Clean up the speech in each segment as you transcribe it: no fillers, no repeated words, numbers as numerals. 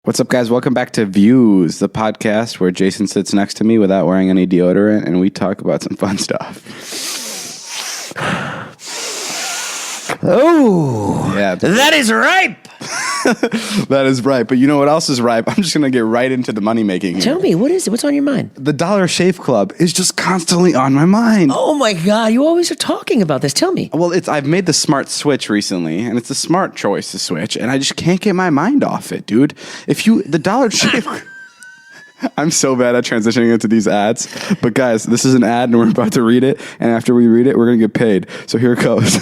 What's up, guys? Welcome back to Views, the podcast where Jason sits next to me without wearing any deodorant, and we talk about some fun stuff. Oh, yeah, that is ripe. That is right. But you know what else is ripe? I'm just going to get right into the money making here. Tell me, what is it? What's on your mind? The Dollar Shave Club is just constantly on my mind. Oh my God, you always are talking about this. Tell me. Well, I've made the smart switch recently, and it's a smart choice to switch, and I just can't get my mind off it, dude. The Dollar Shave... I'm so bad at transitioning into these ads. But guys, this is an ad and we're about to read it. And after we read it, we're going to get paid. So here it goes.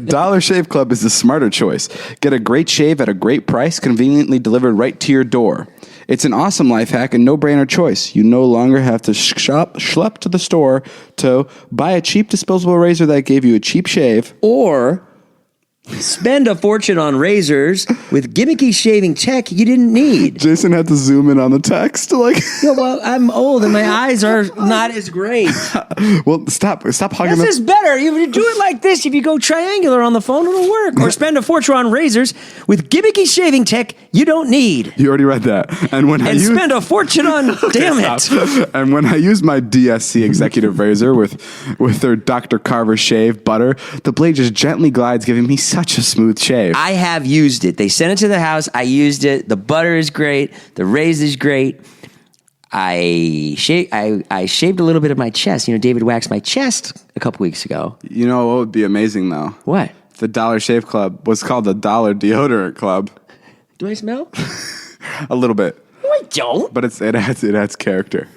Dollar Shave Club is the smarter choice. Get a great shave at a great price, conveniently delivered right to your door. It's an awesome life hack and no-brainer choice. You no longer have to schlep to the store to buy a cheap disposable razor that gave you a cheap shave. Or spend a fortune on razors with gimmicky shaving tech you didn't need. Jason had to zoom in on the text. Yeah, well, I'm old and my eyes are not as great. Well, stop hogging. This is better. You do it like this. If you go triangular on the phone, it'll work. Or spend a fortune on razors with gimmicky shaving tech you don't need. You already read that. And spend a fortune on, damn it. And when I use my DSC executive razor with their Dr. Carver shave butter, the blade just gently glides, giving me such a smooth shave. I have used it. They sent it to the house. I used it. The butter is great. The razor is great. I shaved a little bit of my chest. You know, David waxed my chest a couple weeks ago. You know what would be amazing, though? What? The Dollar Shave Club was called the Dollar Deodorant Club. Do I smell? A little bit. No, I don't. But it adds character.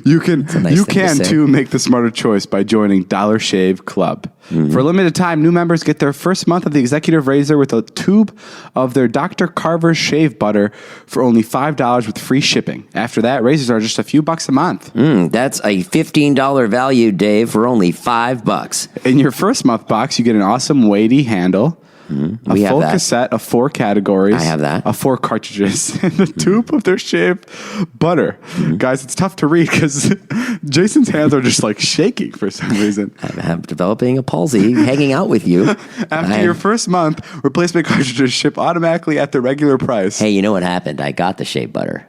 You can to too make the smarter choice by joining Dollar Shave Club. Mm-hmm. For a limited time, new members get their first month of the executive razor with a tube of their Dr. Carver shave butter for only $5 with free shipping. After that, razors are just a few bucks a month. That's a $15 value, Dave, for only $5. In your first month box, you get an awesome weighty handle. Mm-hmm. A full cassette of 4 categories. I have that. Of 4 cartridges. And the tube of their shaved butter. Mm-hmm. Guys, it's tough to read because Jason's hands are just like shaking for some reason. I'm developing a palsy hanging out with you. After your first month, replacement cartridges ship automatically at the regular price. Hey, you know what happened? I got the shaved butter.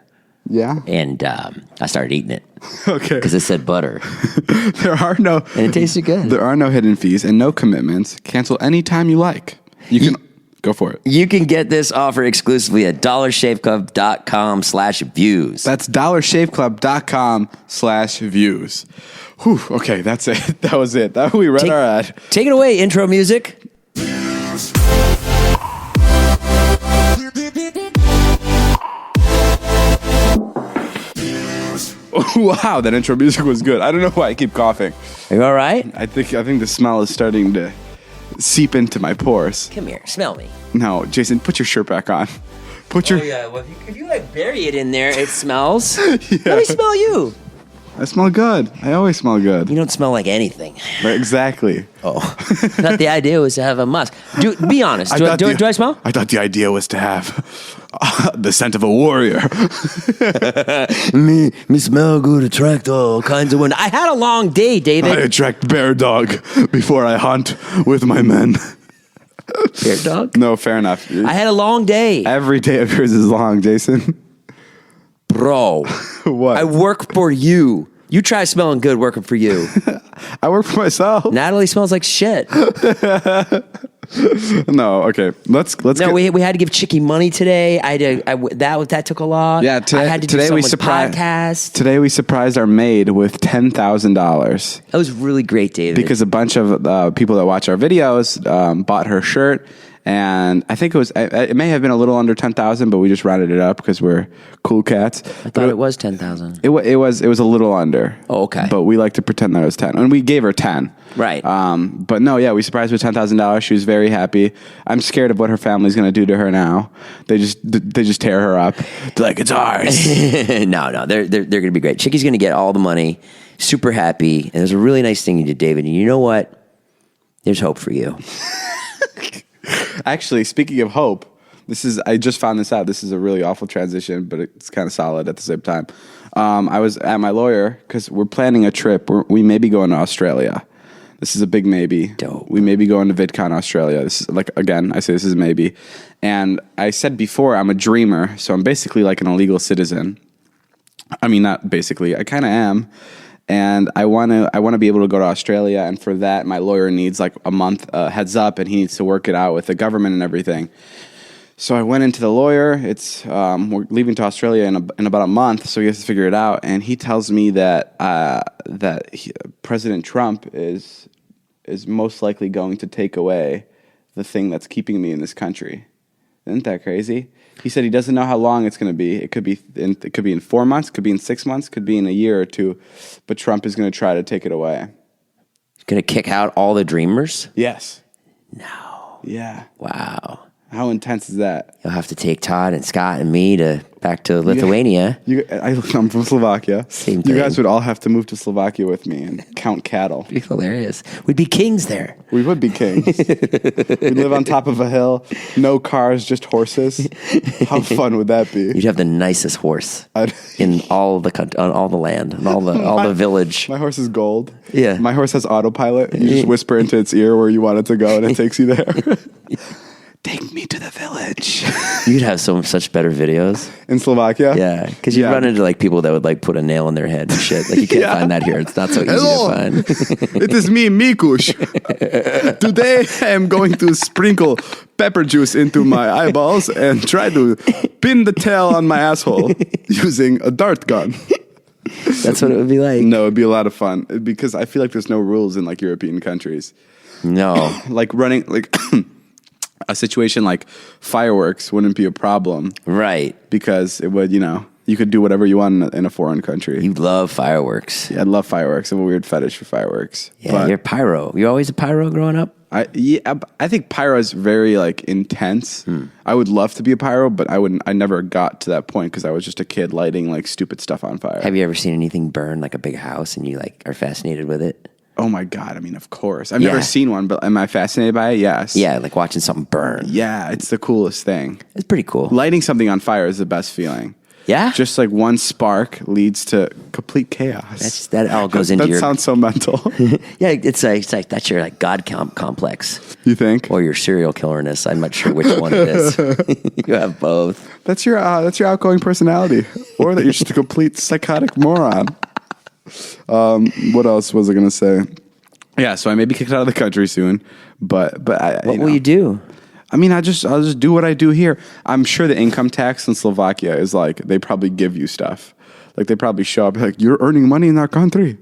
Yeah? And I started eating it. Okay. Because it said butter. And it tasted good. There are no hidden fees and no commitments. Cancel anytime you like. You can go for it. You can get this offer exclusively at dollarshaveclub.com/views. That's dollarshaveclub.com/views. Whew, okay, that's it. That was it. We read our ad. Take it away, intro music. Wow, that intro music was good. I don't know why I keep coughing. Are you all right? I think the smell is starting to seep into my pores. Come here, smell me. No, Jason, put your shirt back on. Yeah, well, if you like bury it in there, it smells. Yeah. Let me smell you. I smell good. I always smell good. You don't smell like anything. Right, exactly. Oh. I thought the idea was to have a musk. Be honest. Do I smell? I thought the idea was to have the scent of a warrior. me smell good, attract all kinds of women. I had a long day, David. I attract bear dog before I hunt with my men. Bear dog? No, fair enough. I had a long day. Every day of yours is long, Jason. Bro. What? I work for you. You try smelling good working for you. I work for myself. Natalie smells like shit. No, okay. Let's. No, we had to give Chicky money today. That took a lot. Yeah, I had to do someone's podcast. Today we surprised our maid with $10,000. That was really great, David. Because a bunch of people that watch our videos bought her shirt. And I think it may have been a little under 10,000, but we just rounded it up because we're cool cats. I thought it was 10,000. It was a little under. Oh, okay. But we like to pretend that it was 10. And we gave her 10. Right. But no, yeah, we surprised her with $10,000. She was very happy. I'm scared of what her family's going to do to her now. They just tear her up. They're like, it's ours. No, they're going to be great. Chicky's going to get all the money. Super happy. And it was a really nice thing you did, David. And you know what? There's hope for you. Actually, speaking of hope, I just found this out. This is a really awful transition, but it's kind of solid at the same time. I was at my lawyer because we're planning a trip. We may be going to Australia. This is a big maybe. Dope. We may be going to VidCon Australia. This is like, again, I say this is a maybe. And I said before, I'm a dreamer, so I'm basically like an illegal citizen. I mean, not basically. I kind of am. And I want to be able to go to Australia, and for that, my lawyer needs like a month heads up, and he needs to work it out with the government and everything. So I went into the lawyer. It's we're leaving to Australia in about a month, so he has to figure it out. And he tells me that President Trump is most likely going to take away the thing that's keeping me in this country. Isn't that crazy? He said he doesn't know how long it's going to be. It could be in 4 months, could be in 6 months, could be in a year or two. But Trump is going to try to take it away. He's going to kick out all the dreamers? Yes. No. Yeah. Wow. How intense is that? You'll have to take Todd and Scott and me back to Lithuania. I'm from Slovakia. Same You thing. guys would all have to move to Slovakia with me and count cattle. It'd be hilarious. We'd be kings there. We would be kings. We'd live on top of a hill, no cars, just horses. How fun would that be? You'd have the nicest horse I'd- in all the country, on all the land, and all the village. My horse is gold. Yeah. My horse has autopilot. You just whisper into its ear where you want it to go, and it takes you there. Take me to the village. You'd have such better videos. In Slovakia? Yeah, because you'd run into like people that would like put a nail in their head and shit. Like you can't find that here. It's not so easy Hello. to find. It is me, Mikush. Today I am going to sprinkle pepper juice into my eyeballs and try to pin the tail on my asshole using a dart gun. That's what it would be like. No, it'd be a lot of fun because I feel like there's no rules in like European countries. No. Like running like a situation like fireworks wouldn't be a problem Right. because it would, you could do whatever you want in a foreign country. You love fireworks. Yeah, I love fireworks. I have a weird fetish for fireworks. Yeah, But you're pyro. You're always a pyro growing up? I think pyro is very like intense. I would love to be a pyro, but I never got to that point because I was just a kid lighting like stupid stuff on fire. Have you ever seen anything burn like a big house and you like are fascinated with it? Oh my God. I mean, of course. I've Yeah. never seen one, but am I fascinated by it? Yes. Yeah, like watching something burn. Yeah, it's the coolest thing. It's pretty cool. Lighting something on fire is the best feeling. Yeah? Just like one spark leads to complete chaos. That all goes into that your... sounds so mental. Yeah, it's like that's your like God complex. You think? Or your serial killerness. I'm not sure which one it is. You have both. That's your outgoing personality, or that you're just a complete psychotic moron. What else was I gonna say? Yeah, so I may be kicked out of the country soon, but What will you do? I mean, I'll just do what I do here. I'm sure the income tax in Slovakia is like they probably give you stuff. Like they probably show up like you're earning money in our country.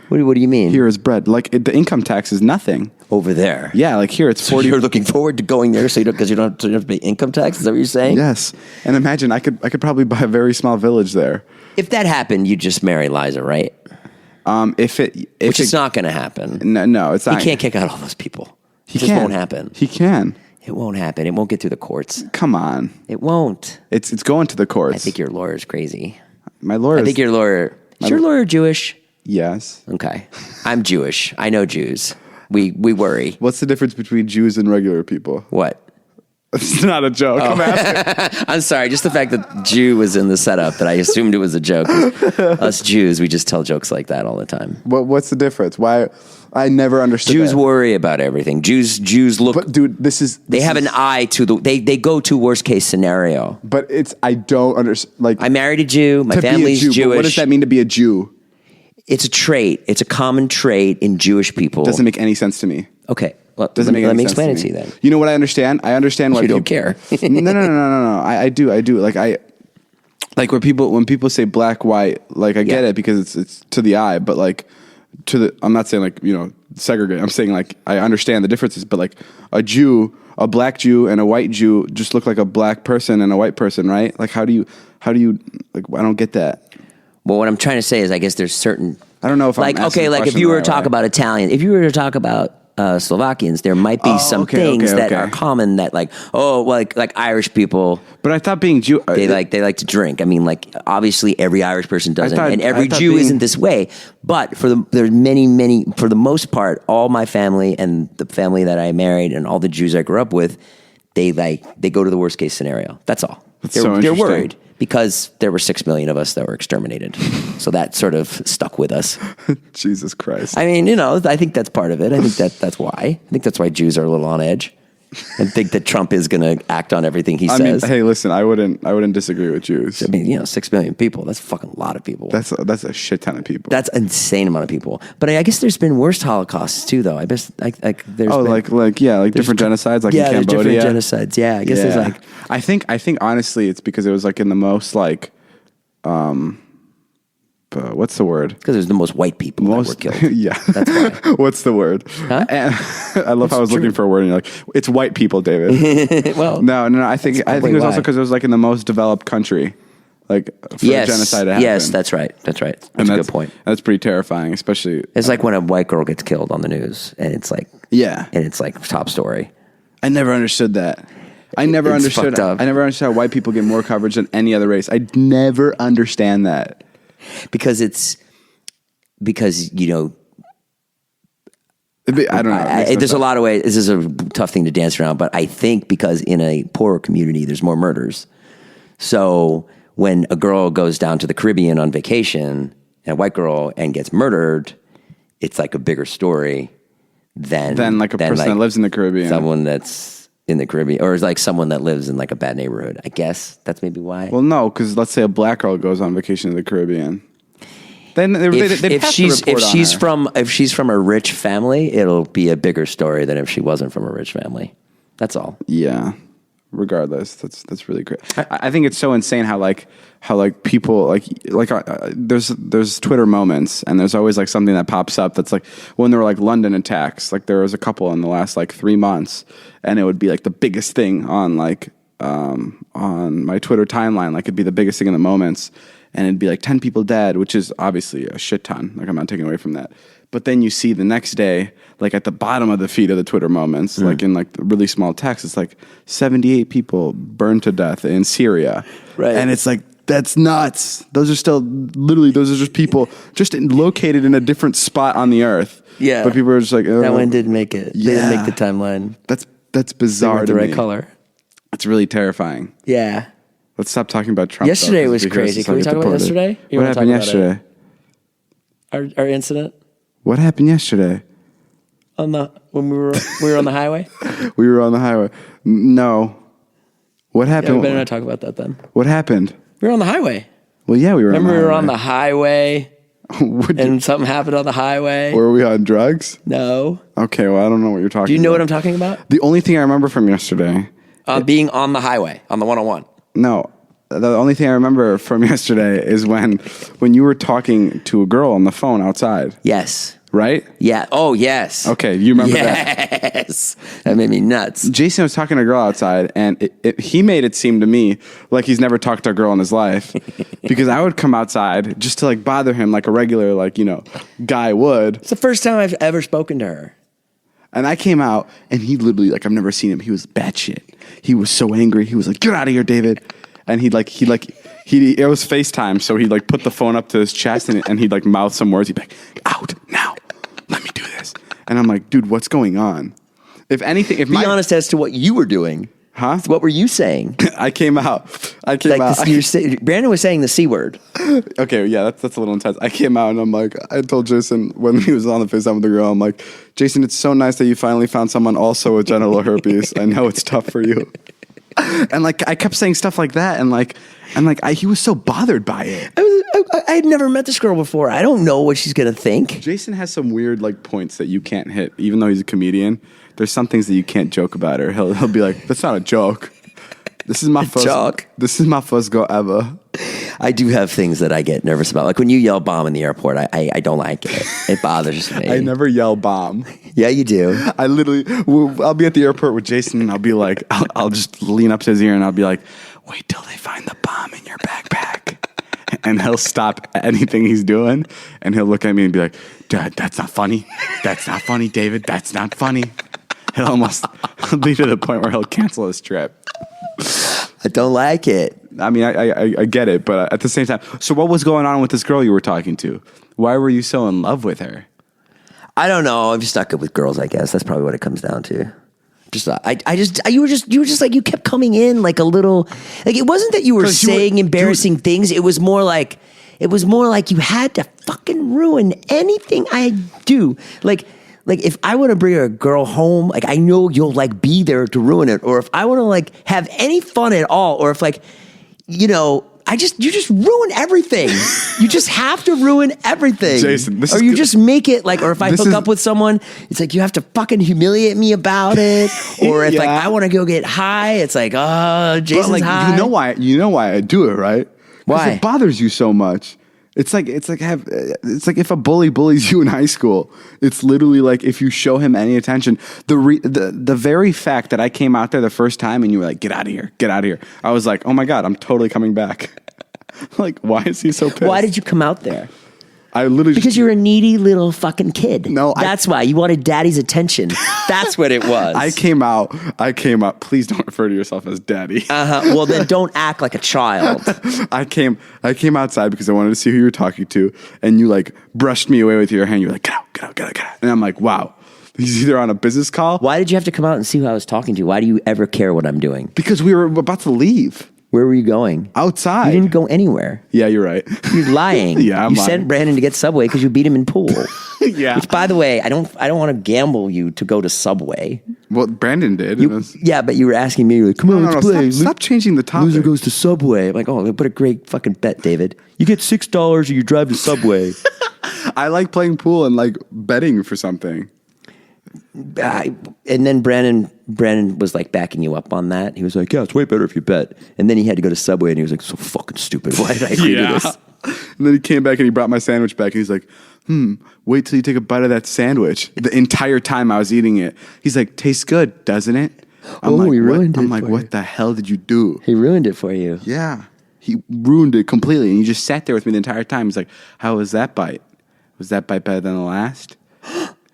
What do you mean? Here is bread. Like the income tax is nothing. Over there. Yeah, like here it's 40. You're looking forward to going there because you don't have to pay income tax? Is that what you're saying? Yes, and imagine I could probably buy a very small village there. If that happened, you'd just marry Liza, right? Which is not going to happen. No, it's not. He can't kick out all those people. He It just can. won't happen. He can. It won't happen. It won't get through the courts. Come on, It won't. it's going to the courts. I think your lawyer's crazy. My lawyer. I think your lawyer... Is your lawyer Jewish? Yes. Okay. I'm Jewish. I know Jews. We worry. What's the difference between Jews and regular people? What? It's not a joke. I'm asking. I'm sorry. Just the fact that Jew was in the setup that I assumed it was a joke. Us Jews, we just tell jokes like that all the time. What's the difference? Why? I never understood. Jews that. worry about everything. Jews look. But dude, They have an eye to the. They go to worst case scenario. But I don't understand. Like I married a Jew. My to be a family's Jew, but Jewish. what does that mean to be a Jew? It's a trait. It's a common trait in Jewish people. Doesn't make any sense to me. Okay. Well, Doesn't make let any me sense explain it me. to you then. You know what I understand? I understand why You don't care. No. I do. Like like when people say black, white, like I get Yeah. it because it's to the eye, but like I'm not saying like, segregate. I'm saying like I understand the differences, but like a black Jew and a white Jew just look like a black person and a white person, right? Like how do you like I don't get that. Well, what I'm trying to say is, I guess there's certain. I don't know if I'm like asking okay, the like if question you the were right to talk way. about Italian, if you were to talk about Slovakians, there might be some things that are common that like like Irish people. But I thought being Jew They like to drink. I mean, like obviously every Irish person doesn't, and every I thought Jew being- isn't this way. But there's many for the most part, all my family and the family that I married and all the Jews I grew up with, they go to the worst case scenario. That's all. So They're interesting. worried because there were 6 million of us that were exterminated. So that sort of stuck with us. Jesus Christ. I mean, I think that's part of it. I think that's why. I think that's why Jews are a little on edge and think that Trump is going to act on everything he says. Hey, listen, I wouldn't disagree with Jews. I mean, 6 million people. That's a fucking lot of people. That's a shit ton of people. That's an insane amount of people. But I guess there's been worse Holocausts too, though. I guess there's different genocides, like in there's Cambodia. different genocides. Yeah, I guess there's like I think honestly, it's because it was like in the most like, what's the word? because there's the most white people that were killed. Yeah, That's why. What's the word? Huh? And I love how I was looking for a word, and you're like, it's white people, David. Well, No. I think it was also why. because it was like in the most developed country, like for a genocide to happen. Yes, that's right. That's a good point. That's pretty terrifying, especially. It's like when a white girl gets killed on the news, and it's like top story. I never understood that. I never It's understood. fucked up. I never understood how white people get more coverage than any other race. I never understand that. Because I don't know. It makes no there's a sense. lot of ways. This is a tough thing to dance around, but I think because in a poorer community, there's more murders. So when a girl goes down to the Caribbean on vacation, and a white girl and gets murdered, it's like a bigger story than like a person that lives in the Caribbean. someone that's in the Caribbean, or is like someone that lives in like a bad neighborhood. I guess that's maybe why. Well, no, because let's say a black girl goes on vacation to the Caribbean. Then if she's from a rich family, it'll be a bigger story than if she wasn't from a rich family. That's all. Yeah. Regardless, that's really great. I think it's so insane how people there's Twitter moments, and there's always like something that pops up that's like when there were like London attacks. Like there was a couple in the last like 3 months, and it would be like the biggest thing on on my Twitter timeline. Like it'd be the biggest thing in the moments. And it'd be like 10 people dead, which is obviously a shit ton. Like I'm not taking away from that. But then you see the next day, like at the bottom of the feed of the Twitter moments, like in like the really small text, it's like 78 people burned to death in Syria. Right. And it's like, that's nuts. Those are just people just located in a different spot on the earth. Yeah. But people are just like, oh, That one didn't make it. They didn't make the timeline. That's They bizarre weren't to the right me. color. It's really terrifying. Yeah. Let's stop talking about Trump. Yesterday though, was because crazy. Can we talk about yesterday? You What wanna happened talk about yesterday? Our incident What happened yesterday? when we were on the highway. We were on the highway. No. What Yeah, happened? we better not talk about that then. What happened? We were on the highway. Well, yeah, we were. Remember, on the we were highway. on the highway, and something happened on the highway. Were we on drugs? No. Okay, well, I don't know what you're talking about. Do you know what I'm talking about? The only thing I remember from yesterday. Being on the highway, on the 101. No. The only thing I remember from yesterday is when you were talking to a girl on the phone outside. Yes. Right? Yeah. Oh, yes. Okay, you remember that. Yes. That made me nuts. Jason was talking to a girl outside, and he made it seem to me like he's never talked to a girl in his life, because I would come outside just to like bother him like a regular guy would. It's the first time I've ever spoken to her. And I came out, and he literally I've never seen him. He was batshit. He was so angry. He was like, "Get out of here, David!" And it was FaceTime, so he put the phone up to his chest, and he'd mouth some words. He'd be like, "Out now, let me do this." And I'm like, "Dude, what's going on?" If anything, Be honest as to what you were doing. Huh? What were you saying? I came out. Brandon was saying the C word. Okay, yeah, that's a little intense. I came out and I'm like, I told Jason when he was on the FaceTime with the girl, I'm like, "Jason, it's so nice that you finally found someone also with genital herpes. I know it's tough for you." And I kept saying stuff like that, and he was so bothered by it. I had never met this girl before. I don't know what she's gonna think. Jason has some weird points that you can't hit, even though he's a comedian. There's some things that you can't joke about, or he'll be like, "That's not a joke. This is my first joke. This is my first go ever." I do have things that I get nervous about. Like when you yell bomb in the airport, I don't like it. It bothers me. I never yell bomb. Yeah, you do. I'll be at the airport with Jason, and I'll be like, I'll just lean up to his ear, and I'll be like, "Wait till they find the bomb in your backpack." And he'll stop anything he's doing, and he'll look at me and be like, "Dad, that's not funny. That's not funny, David. That's not funny." He'll be to the point where he'll cancel his trip. I don't like it. I mean, I get it, but at the same time, so what was going on with this girl you were talking to? Why were you so in love with her? I don't know. I'm just not good with girls, I guess. That's probably what it comes down to. You were just like, you kept coming in like a little, like it wasn't that you were saying embarrassing things. It was more like you had to fucking ruin anything I do. Like if I want to bring a girl home, like I know you'll like be there to ruin it. Or if I want to like have any fun at all, or if like, you just ruin everything. You just have to ruin everything. Jason, or you just make it like, or if I hook up with someone, it's like you have to fucking humiliate me about it. Or if like I want to go get high, it's like, oh, Jason's like, high. You know why I do it, right? Why? It bothers you so much. It's like if a bully bullies you in high school, it's literally like if you show him any attention, the very fact that I came out there the first time and you were like, get out of here. I was like, oh my God, I'm totally coming back. Like, why is he so pissed? Why did you come out there? Because you're a needy little fucking kid. No, that's why you wanted daddy's attention. That's what it was. I came out. Please don't refer to yourself as daddy. Well, then don't act like a child. I came outside because I wanted to see who you were talking to, and you like brushed me away with your hand. You're like, get out. And I'm like, wow. He's either on a business call. Why did you have to come out and see who I was talking to? Why do you ever care what I'm doing? Because we were about to leave. Where were you going? Outside. You didn't go anywhere. Yeah, you're right. You're lying. Yeah, I'm You lying. sent Brandon to get Subway because you beat him in pool. Yeah. Which, by the way, I don't want to gamble you to go to Subway. Well, Brandon did. Yeah, but you were asking me, you're like, come on, let's play. Stop changing the topic. Loser goes to Subway. I'm like, oh, what a great fucking bet, David. You get $6 or you drive to Subway. I like playing pool and like betting for something. And then Brandon was like backing you up on that. He was like, yeah, it's way better if you bet. And then he had to go to Subway and he was like, so fucking stupid. Why did I agree to this? And then he came back and he brought my sandwich back and he's like, wait till you take a bite of that sandwich. The entire time I was eating it. He's like, tastes good, doesn't it? He ruined it. I'm like, what the hell did you do? He ruined it for you. Yeah. He ruined it completely. And he just sat there with me the entire time. He's like, how was that bite? Was that bite better than the last?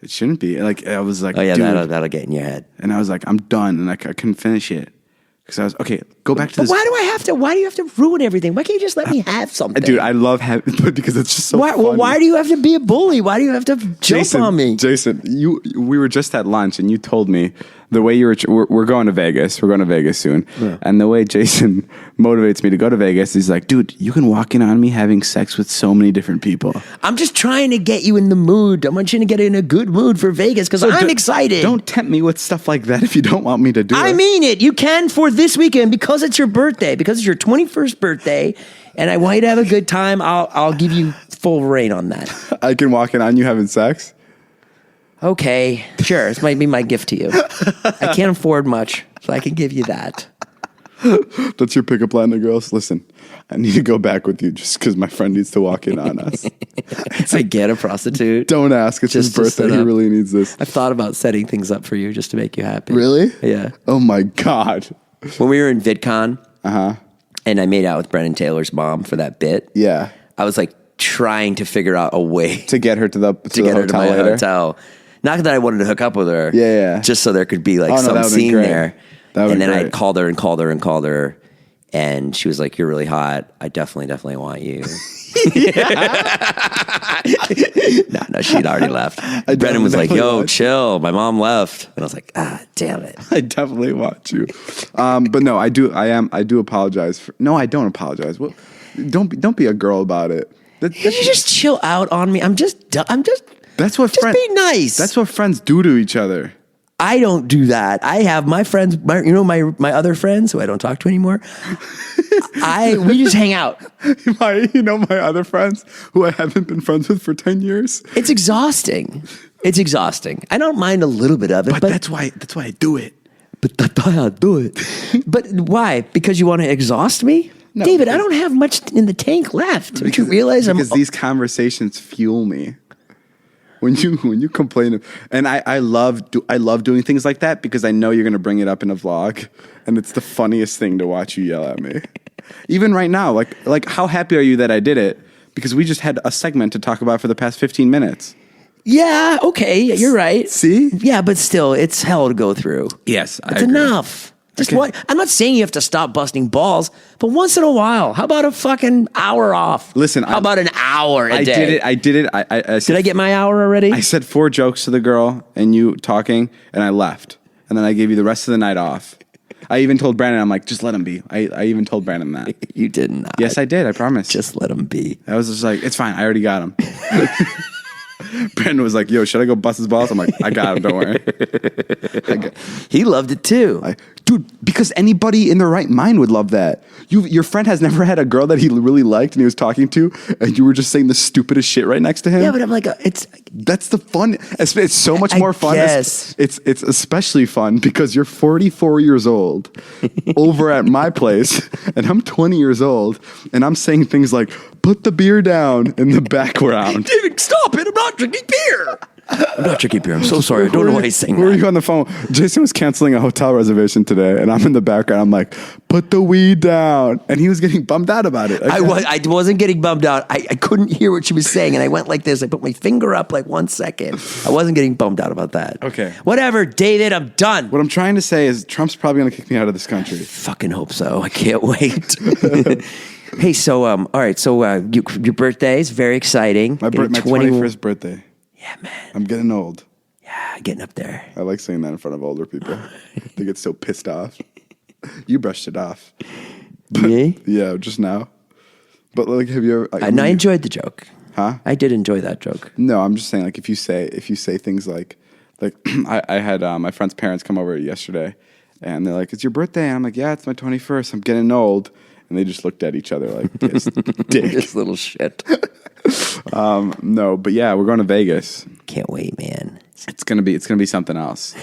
It shouldn't be. Like, I was like, oh yeah, dude. that'll get in your head. And I was like, I'm done. And I couldn't finish it. Because I was, okay, go back to this. Why do you have to ruin everything? Why can't you just let me have something? Dude, I love having, because it's just so funny. Well, why do you have to be a bully? Why do you have to jump on me? Jason, we were just at lunch and you told me the way we're going to Vegas. We're going to Vegas soon. Yeah. And the way Jason motivates me to go to Vegas is like, dude, you can walk in on me having sex with so many different people. I'm just trying to get you in the mood. I want you to get in a good mood for Vegas because I'm excited. Don't tempt me with stuff like that if you don't want me to do it. I mean it. You can for this weekend because it's your birthday, because it's your 21st birthday, and I want you to have a good time. I'll give you full reign on that. I can walk in on you having sex? Okay, sure. This might be my gift to you. I can't afford much, so I can give you that. That's your pickup line to girls? Listen, I need to go back with you just because my friend needs to walk in on us. I get a prostitute. Don't ask. It's his birthday. He really needs this. I've thought about setting things up for you just to make you happy. Really? Yeah. Oh my God. When we were in VidCon, and I made out with Brennan Taylor's mom for that bit. Yeah. I was like trying to figure out a way to get her to my hotel. Not that I wanted to hook up with her. Yeah. Just so there could be like some scene there. And then I called her, and she was like, "You're really hot. I definitely want you." No, she'd already left. Brennan was like, "Yo, chill. My mom left," and I was like, "Ah, damn it." I definitely want you. But no, I do apologize. No, I don't apologize. Well, don't be a girl about it. You just chill out on me. I'm just. That's what just be nice. That's what friends do to each other. I don't do that. I have my friends, my other friends who I don't talk to anymore. We just hang out. My other friends who I haven't been friends with for 10 years. It's exhausting. I don't mind a little bit of it, but that's why I do it. But that's why I do it. But why? Because you want to exhaust me? No, David, I don't have much in the tank left. Don't you realize? Because these conversations fuel me. When you complain, and I love doing things like that because I know you're going to bring it up in a vlog, and it's the funniest thing to watch you yell at me. Even right now, like how happy are you that I did it? Because we just had a segment to talk about for the past 15 minutes. Yeah, okay, you're right. See? Yeah, but still, it's hell to go through. Yes, it's enough. Just what? I'm not saying you have to stop busting balls, but once in a while, how about a fucking hour off? Listen, how about an hour a day? I did it. I did I get my hour already? I said 4 jokes to the girl and you talking, and I left. and then I gave you the rest of the night off. I even told Brandon, I'm like, just let him be. I even told Brandon that. You did not. Yes, I did. I promise. Just let him be. I was just like, it's fine. I already got him. Brandon was like, yo, should I go bust his balls? I'm like, I got him. Don't worry. He loved it too. Dude, because anybody in their right mind would love that. Your friend has never had a girl that he really liked and he was talking to, and you were just saying the stupidest shit right next to him. Yeah, but I'm like, That's the fun. It's so much more fun. Yes. It's especially fun because you're 44 years old over at my place, and I'm 20 years old, and I'm saying things like, put the beer down in the background. David, stop it. I'm not drinking beer. I'm not drinking beer. I'm so sorry. I don't know why he's saying that. Who are you on the phone? Jason was canceling a hotel reservation today, and I'm in the background. I'm like, put the weed down. And he was getting bummed out about it. I wasn't getting bummed out. I couldn't hear what she was saying, and I went like this. I put my finger up like 1 second. I wasn't getting bummed out about that. Okay. Whatever, David, I'm done. What I'm trying to say is Trump's probably going to kick me out of this country. Fucking hope so. I can't wait. Hey, so, all right, so your birthday is very exciting. My 21st birthday. Yeah, man. I'm getting old. Yeah, getting up there. I like saying that in front of older people. They get so pissed off. You brushed it off. Me? Yeah, just now. But like, have you ever? I enjoyed the joke. Huh? I did enjoy that joke. No, I'm just saying, like, if you say things like I had my friend's parents come over yesterday, and they're like, "It's your birthday," and I'm like, "Yeah, it's my 21st. I'm getting old," and they just looked at each other like, "This dick, This little shit." No, but yeah, we're going to Vegas. Can't wait, man. It's gonna be something else.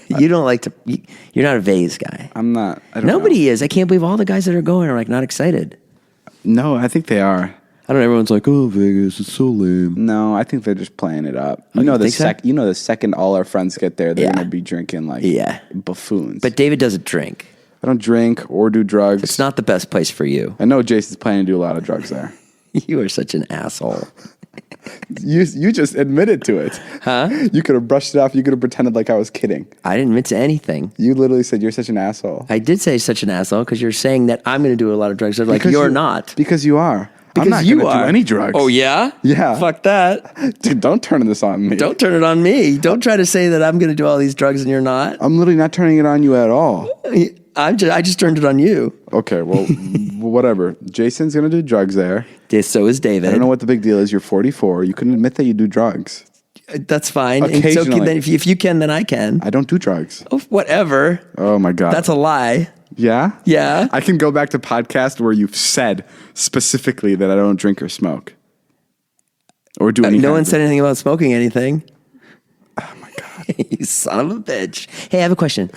You don't like to. You're not a Vegas guy. I'm not. I don't Nobody know. is. I can't believe all the guys that are going are like not excited. No, I think they are. I don't know. Everyone's like, "Oh, Vegas, it's so lame." No, I think they're just playing it up. Oh, you think so? The second all our friends get there, they're Yeah. gonna be drinking like buffoons. But David doesn't drink. I don't drink or do drugs. It's not the best place for you. I know Jason's planning to do a lot of drugs there. You are such an asshole. You just admitted to it. Huh? You could have brushed it off. You could have pretended like I was kidding. I didn't admit to anything. You literally said you're such an asshole. I did say such an asshole because you're saying that I'm going to do a lot of drugs. They're like, Because you're not. Because you are. Because I'm not you going to do are. any drugs. Oh, yeah? Yeah. Fuck that. Dude, don't turn this on me. Don't turn it on me. Don't try to say that I'm going to do all these drugs and you're not. I'm literally not turning it on you at all. I just turned it on you. Okay, well, whatever. Jason's going to do drugs there. So is David. I don't know what the big deal is. You're 44. You can admit that you do drugs. That's fine. And so Occasionally. then if you can, then I can. I don't do drugs. Oh, whatever. Oh, my God. That's a lie. Yeah? Yeah. I can go back to podcast where you've said specifically that I don't drink or smoke. Or do anything. No one said anything about smoking anything. Oh, my God. You son of a bitch. Hey, I have a question.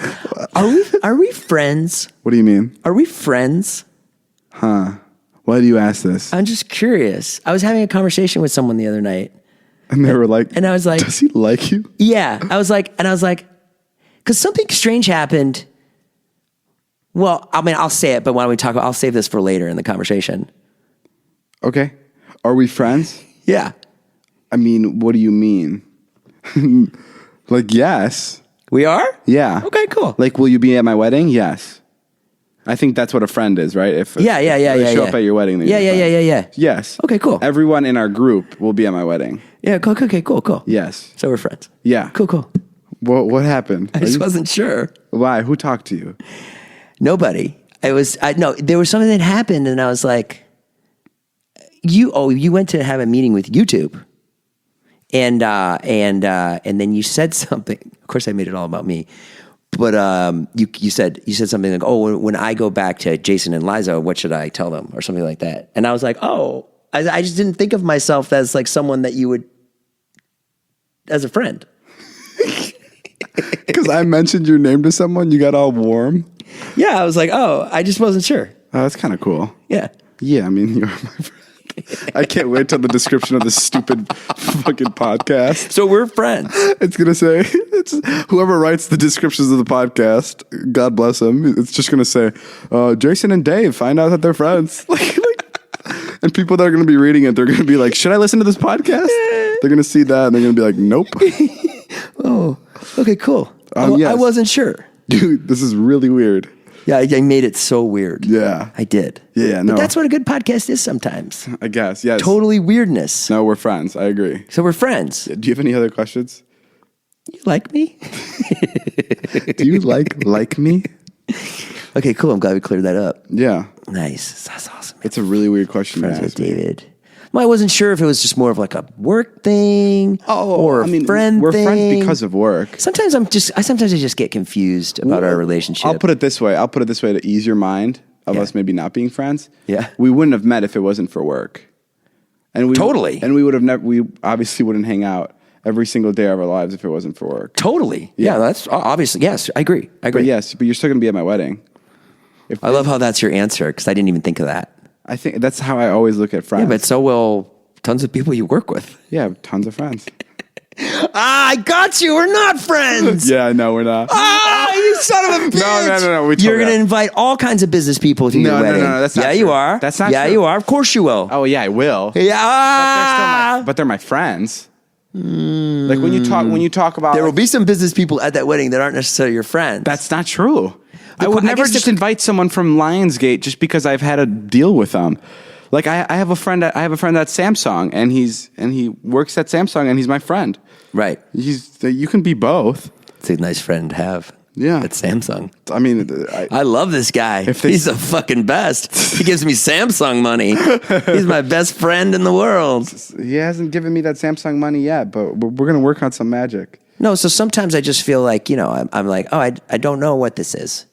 Are we friends? What do you mean? Are we friends? Huh. Why do you ask this? I'm just curious. I was having a conversation with someone the other night. And they were like, And I was like, does he like you? yeah. I was like, because something strange happened. Well, I mean, I'll say it, but why don't we talk about, I'll save this for later in the conversation. Okay. Are we friends? Yeah. I mean, what do you mean? Like, yes. We are? Yeah. Okay, cool. Like, will you be at my wedding? Yes. I think that's what a friend is, right? If they show up at your wedding, then you're a friend. Yeah. Yes. Okay, cool. Everyone in our group will be at my wedding. Yeah, cool. Okay, cool. Yes. So we're friends. Yeah. Cool. What happened? I just wasn't sure. Why? Who talked to you? Nobody. There was something that happened, and I was like, you went to have a meeting with YouTube, and then you said something. Of course, I made it all about me, but you said something like, "Oh, when I go back to Jason and Liza, what should I tell them?" or something like that. And I was like, "Oh, I just didn't think of myself as like someone that you would as a friend." Because I mentioned your name to someone, you got all warm. Yeah, I was like, "Oh, I just wasn't sure." Oh, that's kind of cool. Yeah. Yeah, I mean, you're my friend. I can't wait till the description of this stupid fucking podcast. So we're friends. It's going to say, whoever writes the descriptions of the podcast, God bless them, it's just going to say, Jason and Dave find out that they're friends. And people that are going to be reading it, they're going to be like, should I listen to this podcast? They're going to see that and they're going to be like, nope. Oh, okay, cool. Yes. I wasn't sure. Dude, this is really weird. Yeah, I made it so weird. Yeah. I did. Yeah, no. But that's what a good podcast is sometimes. I guess, yes. Totally weirdness. No, we're friends. I agree. So we're friends. Do you have any other questions? You like me? Do you like me? Okay, cool. I'm glad we cleared that up. Yeah. Nice. That's awesome. It's a really weird question to Friends with ask me. David. Well, I wasn't sure if it was just more of like a work thing or a friend we're thing. friends because of work. Sometimes I just get confused about our relationship. I'll put it this way to ease your mind of us maybe not being friends. Yeah. We wouldn't have met if it wasn't for work. And Totally. And we would have never. We obviously wouldn't hang out every single day of our lives if it wasn't for work. Totally. Yeah, that's obviously. Yes, I agree. But but you're still gonna be at my wedding. I love how that's your answer because I didn't even think of that. I think that's how I always look at friends. Yeah, but so will tons of people you work with. Yeah, tons of friends. I got you. We're not friends. Yeah, no, we're not. You son of a bitch. No. You're going to invite all kinds of business people to your wedding. No, that's not true. true. You are. That's not Yeah, true. you are. Of course you will. Oh yeah, I will. Yeah. But they're my friends. Like when you talk about There will be some business people at that wedding that aren't necessarily your friends. That's not true. I would never just invite someone from Lionsgate just because I've had a deal with them. Like I have a friend at Samsung and he works at Samsung and he's my friend. Right. You can be both. It's a nice friend to have. Yeah. At Samsung. I mean, I love this guy. He's the fucking best. He gives me Samsung money. He's my best friend in the world. He hasn't given me that Samsung money yet, but we're going to work on some magic. No, so sometimes I just feel like, I'm like, oh, I don't know what this is.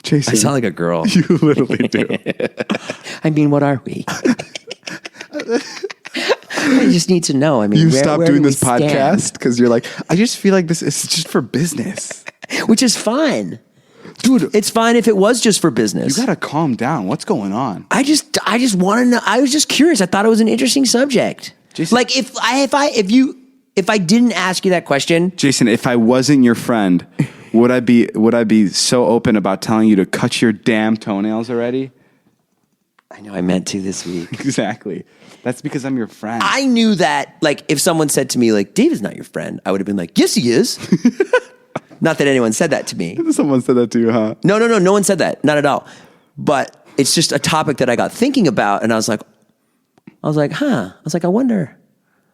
Jason, I sound like a girl. You literally do. I mean, what are we? I just need to know. I mean, You where stopped do doing we this podcast stand? because you're like, I just feel like this is just for business. Which is fine. Dude, It's fine if it was just for business. you got to calm down. What's going on? I just want to know. I was just curious. I thought it was an interesting subject. Jason- Like if I didn't ask you that question, Jason, if I wasn't your friend, would I be so open about telling you to cut your damn toenails already? I know I meant to this week. Exactly. That's because I'm your friend. I knew that, like, if someone said to me, like, David's not your friend, I would have been like, yes, he is. Not that anyone said that to me. Someone said that to you, huh? No one said that. Not at all. But it's just a topic that I got thinking about, and I was like, I wonder.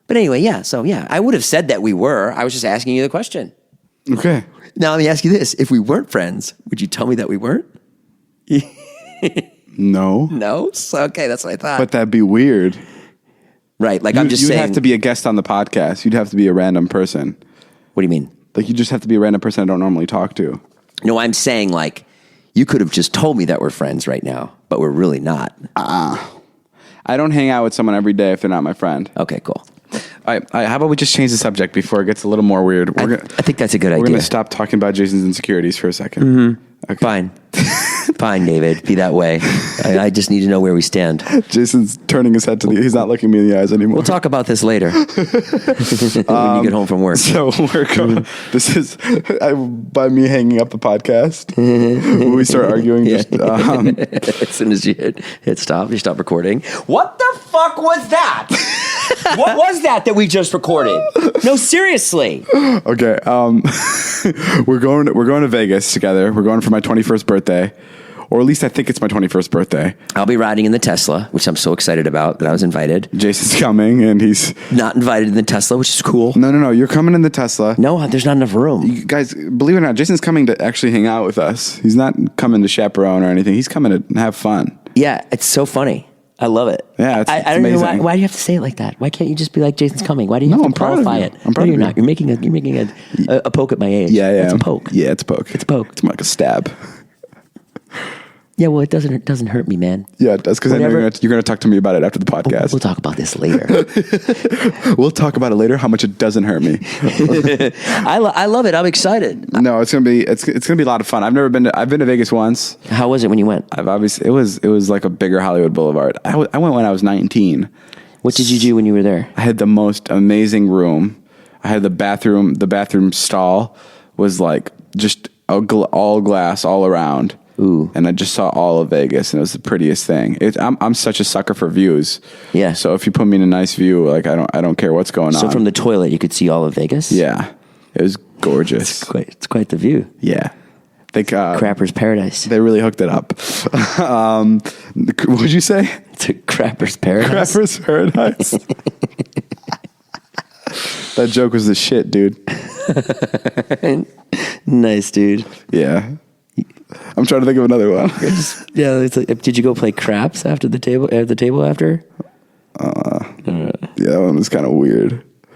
But anyway, yeah. So, yeah, I would have said that we were. I was just asking you the question. Okay. Now, let me ask you this. If we weren't friends, would you tell me that we weren't? No. No? So, okay, that's what I thought. But that'd be weird. Right, like I'm just saying. You'd have to be a guest on the podcast. You'd have to be a random person. What do you mean? Like, you just have to be a random person I don't normally talk to. No, I'm saying, like, you could have just told me that we're friends right now, but we're really not. I don't hang out with someone every day if they're not my friend. Okay, cool. All right, how about we just change the subject before it gets a little more weird? I think that's a good idea. We're going to stop talking about Jason's insecurities for a second. Okay. Fine. Fine, David. Be that way. I just need to know where we stand. Jason's turning his head he's not looking me in the eyes anymore. We'll talk about this later when you get home from work. So we're going. This is by me hanging up the podcast. When we start arguing, just As soon as you hit stop, you stop recording. What the fuck was that? What was that we just recorded? No, seriously. okay. We're going to Vegas together. We're going for my 21st birthday. Or at least I think it's my 21st birthday. I'll be riding in the Tesla, which I'm so excited about that I was invited. Jason's coming, and he's not invited in the Tesla, which is cool. No. You're coming in the Tesla. No, there's not enough room. You guys, believe it or not, Jason's coming to actually hang out with us. He's not coming to chaperone or anything. He's coming to have fun. Yeah, it's so funny. I love it. Yeah, it's I don't amazing. know why do you have to say it like that? Why can't you just be like, Jason's coming? Why do you have to I'm proud of qualify you. it? I'm proud no, you're of not. you. You're making a poke at my age. Yeah. It's a poke. Yeah, it's a poke. It's a poke. It's more like a stab. Yeah, well, it doesn't hurt me, man. Yeah, it does, because I know you're going to talk to me about it after the podcast. We'll talk about this later. We'll talk about it later. How much it doesn't hurt me. I love it. I'm excited. No, it's gonna be a lot of fun. I've been to Vegas once. How was it when you went? It was like a bigger Hollywood Boulevard. I went when I was 19. What did you do when you were there? I had the most amazing room. I had the bathroom. The bathroom stall was like just all glass all around. Ooh. And I just saw all of Vegas, and it was the prettiest thing. I'm such a sucker for views. Yeah. So if you put me in a nice view, like I don't care what's going on. So from the toilet, you could see all of Vegas? Yeah. It was gorgeous. It's quite the view. Yeah. Crapper's paradise. They really hooked it up. What would you say? It's a crapper's paradise. Crapper's paradise. That joke was the shit, dude. Nice, dude. Yeah. I'm trying to think of another one. Yeah, it's like, did you go play craps after the table? At the table after? Yeah, that one was kind of weird.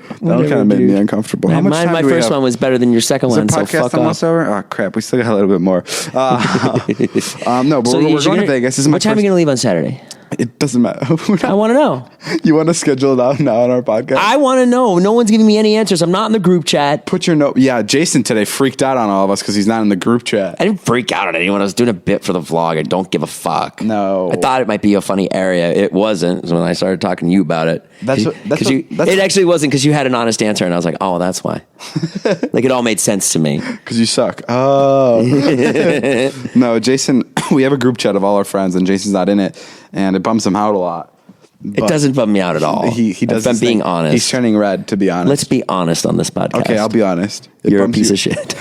That one Whatever, kind of made me dude. uncomfortable. How much time my do we first have? one was better than your second Is one, the so podcast fuck almost off. over? Oh crap, we still got a little bit more. No, but So we're you're going to Vegas. This is my what time are first- you going to leave on Saturday? It doesn't matter. I want to know. You want to schedule it out now on our podcast? I want to know. No one's giving me any answers. I'm not in the group chat. Put your note. Yeah, Jason today freaked out on all of us because he's not in the group chat. I didn't freak out on anyone. I was doing a bit for the vlog. I don't give a fuck. No. I thought it might be a funny area. It wasn't. So when I started talking to you about it. It actually wasn't because you had an honest answer. And I was like, oh, that's why. Like it all made sense to me. Because you suck. Oh. No, Jason, we have a group chat of all our friends and Jason's not in it. And it bums him out a lot. It doesn't bum me out at all. He does. If I'm this being thing. honest. He's turning red, to be honest. Let's be honest on this podcast. Okay, I'll be honest. It You're a bums piece you- of shit.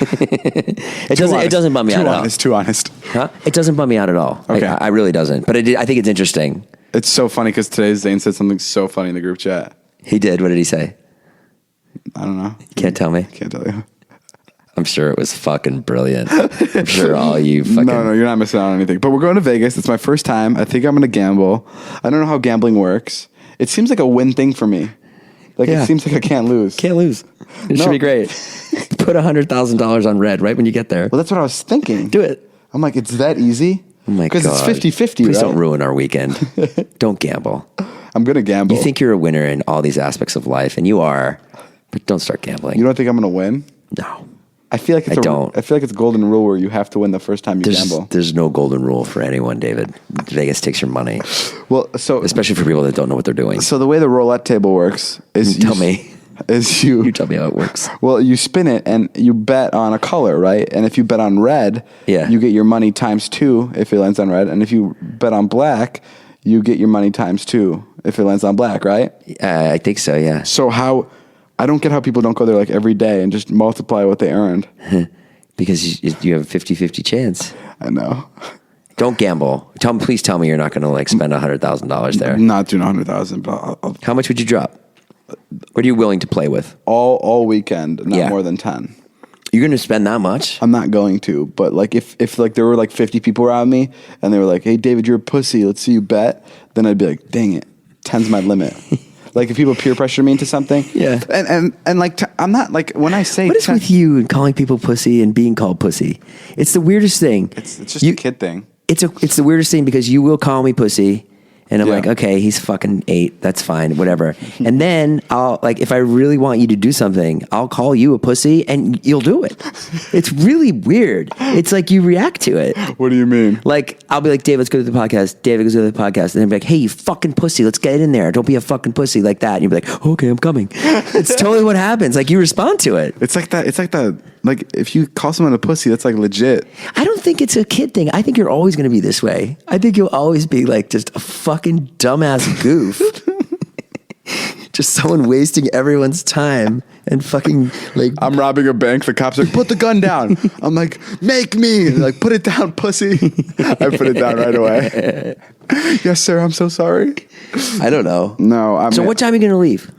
It doesn't bum me out at all. Too honest. Huh? It doesn't bum me out at all. Okay. I really doesn't. But I think it's interesting. It's so funny because today Zane said something so funny in the group chat. He did. What did he say? I don't know. You can't tell me. Can't tell you. I'm sure it was fucking brilliant. I'm sure all you fucking... No, you're not missing out on anything. But we're going to Vegas. It's my first time. I think I'm going to gamble. I don't know how gambling works. It seems like a win thing for me. Like Yeah. it seems like I can't lose. Can't lose. It No. should be great. Put $100,000 on red right when you get there. Well, that's what I was thinking. Do it. I'm like, it's that easy? Oh my God. Because it's 50-50, Please right? don't ruin our weekend. Don't gamble. I'm going to gamble. You think you're a winner in all these aspects of life, and you are, but don't start gambling. You don't think I'm going to win? No. I feel like don't. I feel like it's a golden rule where you have to win the first time you gamble. There's no golden rule for anyone, David. Vegas takes your money, Well, so especially for people that don't know what they're doing. the way the roulette table works is Tell me. Is you You tell me how it works. Well, you spin it and you bet on a color, right? And if you bet on red, Yeah. you get your money times 2 if it lands on red. And if you bet on black, you get your money times 2 if it lands on black, right? I think so, yeah. So I don't get how people don't go there like every day and just multiply what they earned. Because you have a 50-50 chance. I know. Don't gamble. Please tell me you're not going to like spend $100,000 there. I'm not doing 100,000, but I'll How much would you drop? What are you willing to play with? all weekend, not Yeah. more than 10. You're going to spend that much? I'm not going to, but like if like there were like 50 people around me and they were like, "Hey David, you're a pussy. Let's see you bet." Then I'd be like, "Dang it, 10's my limit." Like if people peer pressure me into something, Yeah. and like I'm not like when I say What is 10 with you and calling people pussy and being called pussy? It's the weirdest thing. It's just a kid thing. It's the weirdest thing because you will call me pussy. And I'm Yeah. like, okay, he's fucking 8. That's fine, whatever. And then I'll like, if I really want you to do something, I'll call you a pussy and you'll do it. It's really weird. It's like you react to it. What do you mean? Like, I'll be like, Dave, let's go to the podcast. David goes to the podcast. And then be like, hey, you fucking pussy, let's get in there. Don't be a fucking pussy like that. And you'll be like, okay, I'm coming. It's totally what happens. Like, you respond to it. It's like that. It's like that. Like if you call someone a pussy, that's like legit. I don't think it's a kid thing. I think you're always going to be this way. I think you'll always be like just a fucking dumbass goof. Just someone wasting everyone's time and fucking like. I'm robbing a bank. The cops are like, "Put the gun down." I'm like, "Make me!" They're like, "Put it down, pussy." I put it down right away. Yes, sir. I'm so sorry. I don't know. No. So what time are you going to leave?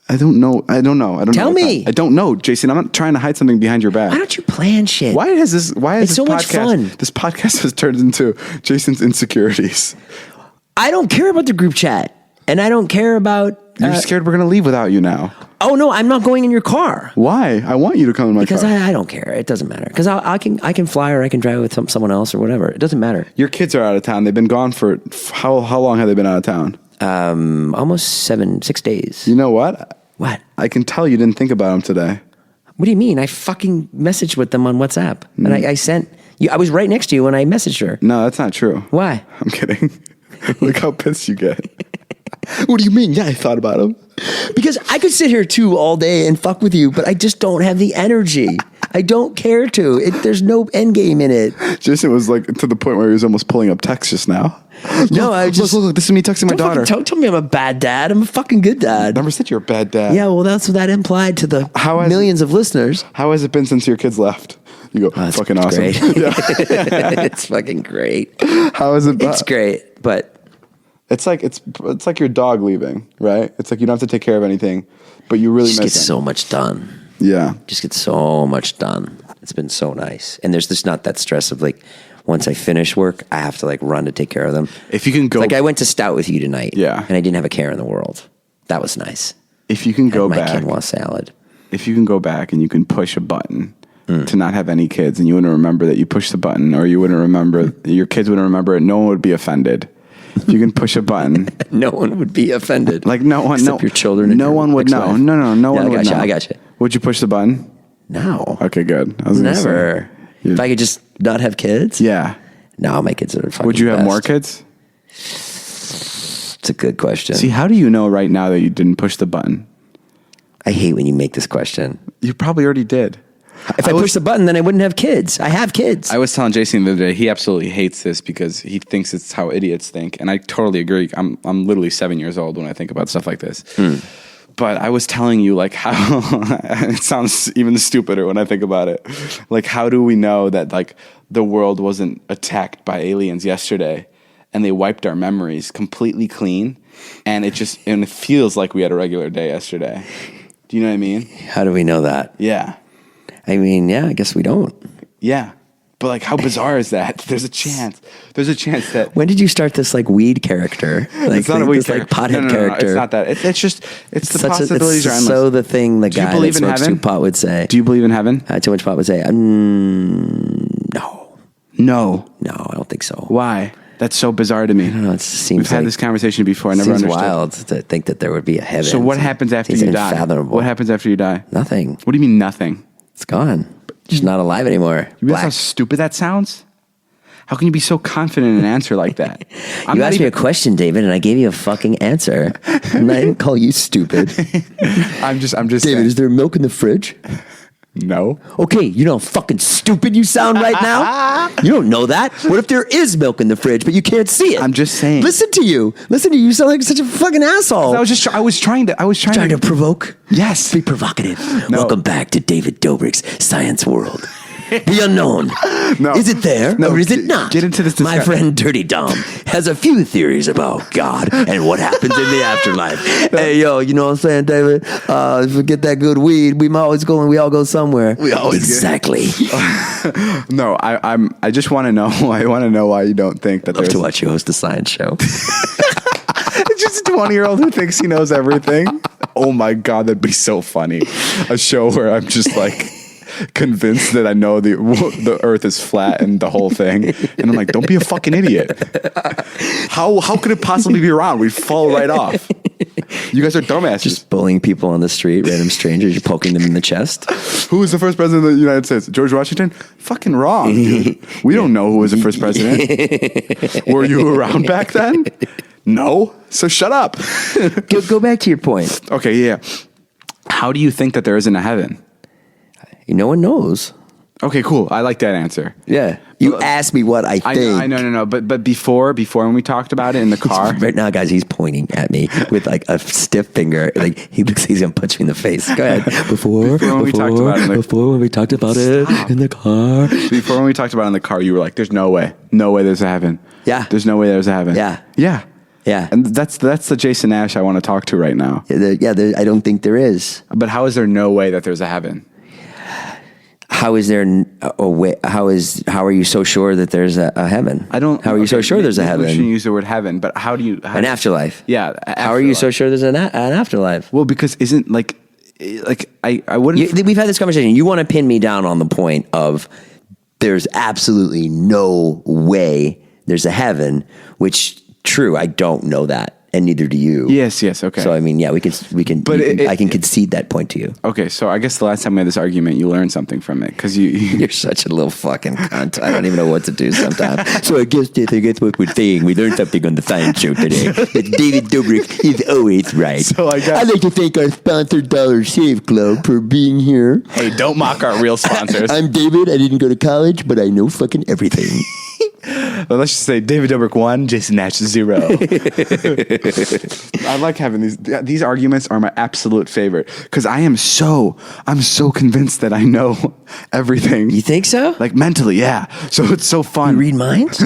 I don't know. I don't know. Tell me. I don't know, Jason. I'm not trying to hide something behind your back. Why don't you plan shit? Why has this? Why is It's this so podcast? much fun. This podcast has turned into Jason's insecurities. I don't care about the group chat. And I don't care about. You're scared we're gonna leave without you now. Oh, no, I'm not going in your car. Why? I want you to come in my Because car. I don't care. It doesn't matter. Because I can fly or I can drive with someone else or whatever. It doesn't matter. Your kids are out of town. They've been gone for how long have they been out of town? Almost 6 days. You know what? What? I can tell you didn't think about them today. What do you mean? I fucking messaged with them on WhatsApp. And I sent you. I was right next to you when I messaged her. No, that's not true. Why? I'm kidding. Look how pissed you get. What do you mean? Yeah, I thought about them. Because I could sit here too all day and fuck with you, but I just don't have the energy. I don't care to. There's no end game in it. Jason was like to the point where he was almost pulling up texts just now. No, I just look. This is me texting my daughter. Don't tell me I'm a bad dad. I'm a fucking good dad. Never said you're a bad dad. Yeah, well, that's what that implied to the millions of listeners. How has it been since your kids left? You go, Oh, fucking it's awesome. great. Yeah. It's fucking great. How has it been? It's great, but It's like your dog leaving, right? It's like you don't have to take care of anything, but you really Just miss get him. so much done. Yeah. Just get so much done. It's been so nice. And there's just not that stress of like, once I finish work, I have to like run to take care of them. If you can go, Like I went to Stout with you tonight. Yeah. And I didn't have a care in the world. That was nice. if you can go My back, quinoa salad. if you can go back and you can push a button to not have any kids, and you wouldn't remember that you pushed the button, or you wouldn't remember, your kids wouldn't remember it, no one would be offended. If you can push a button, No one would be offended. like no one, Except no, your children. And no your one would know. ex-wife. No one I would gotcha, know. I gotcha. Would you push the button? No. Okay, good. I was gonna say. Never. Yeah. If I could just not have kids? Yeah. No, my kids are fucking Would you have best. more kids? It's a good question. See, how do you know right now that you didn't push the button? I hate when you make this question. You probably already did. If I push the button, then I wouldn't have kids. I have kids. I was telling Jason the other day, he absolutely hates this because he thinks it's how idiots think, and I totally agree. I'm literally 7 years old when I think about stuff like this. But I was telling you like how it sounds even stupider when I think about it. Like, how do we know that like the world wasn't attacked by aliens yesterday, and they wiped our memories completely clean, and it feels like we had a regular day yesterday. Do you know what I mean? How do we know that? Yeah. I mean, yeah, I guess we don't. Yeah. But like, how bizarre is that? There's a chance. There's a chance that When did you start this like weed character? Like it's not a weird this, like pothead no, character. it's not that. It's just the Such possibilities are it's endless. so the thing the Do you guy believe that in smokes heaven? too pot would say. Do you believe in heaven? Too much pot would say, no, No. I don't think so. Why? That's so bizarre to me. I don't know. It seems We've had like, this conversation before. I never seems understood. wild to think that there would be a heaven. So what happens after Seems you die? unfathomable. What happens after you die? Nothing. What do you mean nothing? It's gone. Just not alive anymore. You realize how stupid that sounds? How can you be so confident in an answer like that? You asked me a question, David, and I gave you a fucking answer. And I didn't call you stupid. I'm just David, saying. is there milk in the fridge? No. Okay, you know how fucking stupid you sound right now? You don't know that. What if there is milk in the fridge, but you can't see it? I'm just saying. Listen to you. You sound like such a fucking asshole. I was trying to Trying to provoke? Yes. Be provocative. No. Welcome back to David Dobrik's Science World. The unknown. No. Is it there No, or is it not? get into this My discussion. friend Dirty Dom has a few theories about God and what happens in the afterlife. Hey, yo, you know what I'm saying, David? If we get that good weed, we all go somewhere. We always get- exactly. No, I just want to know. I want to know why you don't think that Love there's to watch you host a science show. It's just a 20-year-old who thinks he knows everything. Oh my God, that'd be so funny. A show where I'm just like convinced that I know the earth is flat and the whole thing. And I'm like, don't be a fucking idiot. How could it possibly be wrong? We'd fall right off. You guys are dumbasses. Just bullying people on the street, random strangers, you're poking them in the chest. Who was the first president of the United States? George Washington? Fucking wrong, dude. We don't know who was the first president. Were you around back then? No. So shut up. Go back to your point. Okay, yeah. How do you think that there isn't a heaven? No one knows. Okay, cool. I like that answer. Yeah. You asked me what I think. I know, no. But before when we talked about it in the car, Right now, guys, he's pointing at me with like a stiff finger. Like he looks, he's gonna punch me in the face. Go ahead. Before when we talked about it in the car. Before when we talked about it in the car, you were like, "There's no way there's a heaven." Yeah. There's no way there's a heaven. Yeah. Yeah. Yeah. And that's the Jason Nash I want to talk to right now. I don't think there is. But how is there no way that there's a heaven? How is there a way? How are you so sure that there's a heaven? I don't. How are you so sure there's a We shouldn't heaven? use the word heaven, but how do you? An afterlife. Yeah. How are you so sure there's an afterlife? Well, because isn't like I wouldn't. We've had this conversation. You want to pin me down on the point of there's absolutely no way there's a heaven, which true, I don't know that. And neither do you. Yes. Okay. So I mean, yeah, we can. But I can concede that point to you. Okay, so I guess the last time we had this argument, you learned something from it because you You're such a little fucking cunt. I don't even know what to do sometimes. So I guess what we're saying. We learned something on the science show today. That David Dobrik is always right. So I guess- I'd like to thank our sponsor, Dollar Shave Club, for being here. Hey, don't mock our real sponsors. I'm David. I didn't go to college, but I know fucking everything. Well, let's just say David Dobrik 1, Jason Nash 0. I like having these arguments are my absolute favorite because I'm so convinced that I know everything. You think so? Like mentally, yeah. So it's so fun. You read minds?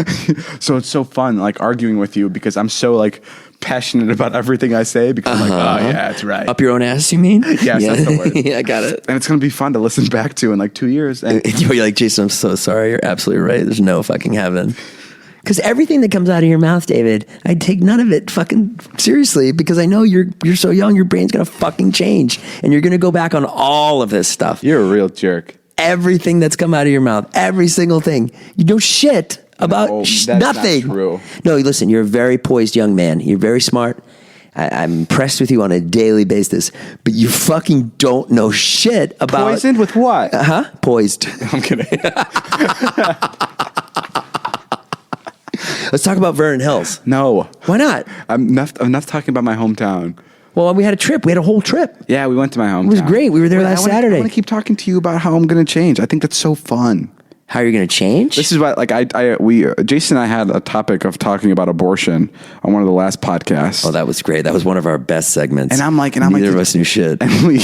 So it's so fun like arguing with you because I'm so like passionate about everything I say because I'm like, oh yeah, it's right. Up your own ass, you mean? Yes, yeah. that's the word. Yeah, I got it. And it's going to be fun to listen back to in like 2 years. And You're like, Jason, I'm so sorry. You're absolutely right. There's no fucking heaven. Because everything that comes out of your mouth, David, I take none of it fucking seriously because I know you're so young, your brain's going to fucking change. And you're going to go back on all of this stuff. You're a real jerk. Everything that's come out of your mouth, every single thing. You know shit about that's nothing. Not true. No, listen, you're a very poised young man. You're very smart. I'm impressed with you on a daily basis, but you fucking don't know shit about... Poisoned with what? Poised. I'm kidding. Let's talk about Vernon Hills. No. Why not? I'm not talking about my hometown. Well, we had a trip. We had a whole trip. Yeah, we went to my hometown. It was great. We were there last Saturday. I want to keep talking to you about how I'm going to change. I think that's so fun. How are you going to change? This is why, like, Jason and I had a topic of talking about abortion on one of the last podcasts. Oh, that was great. That was one of our best segments. And I'm like, neither of us knew shit. And we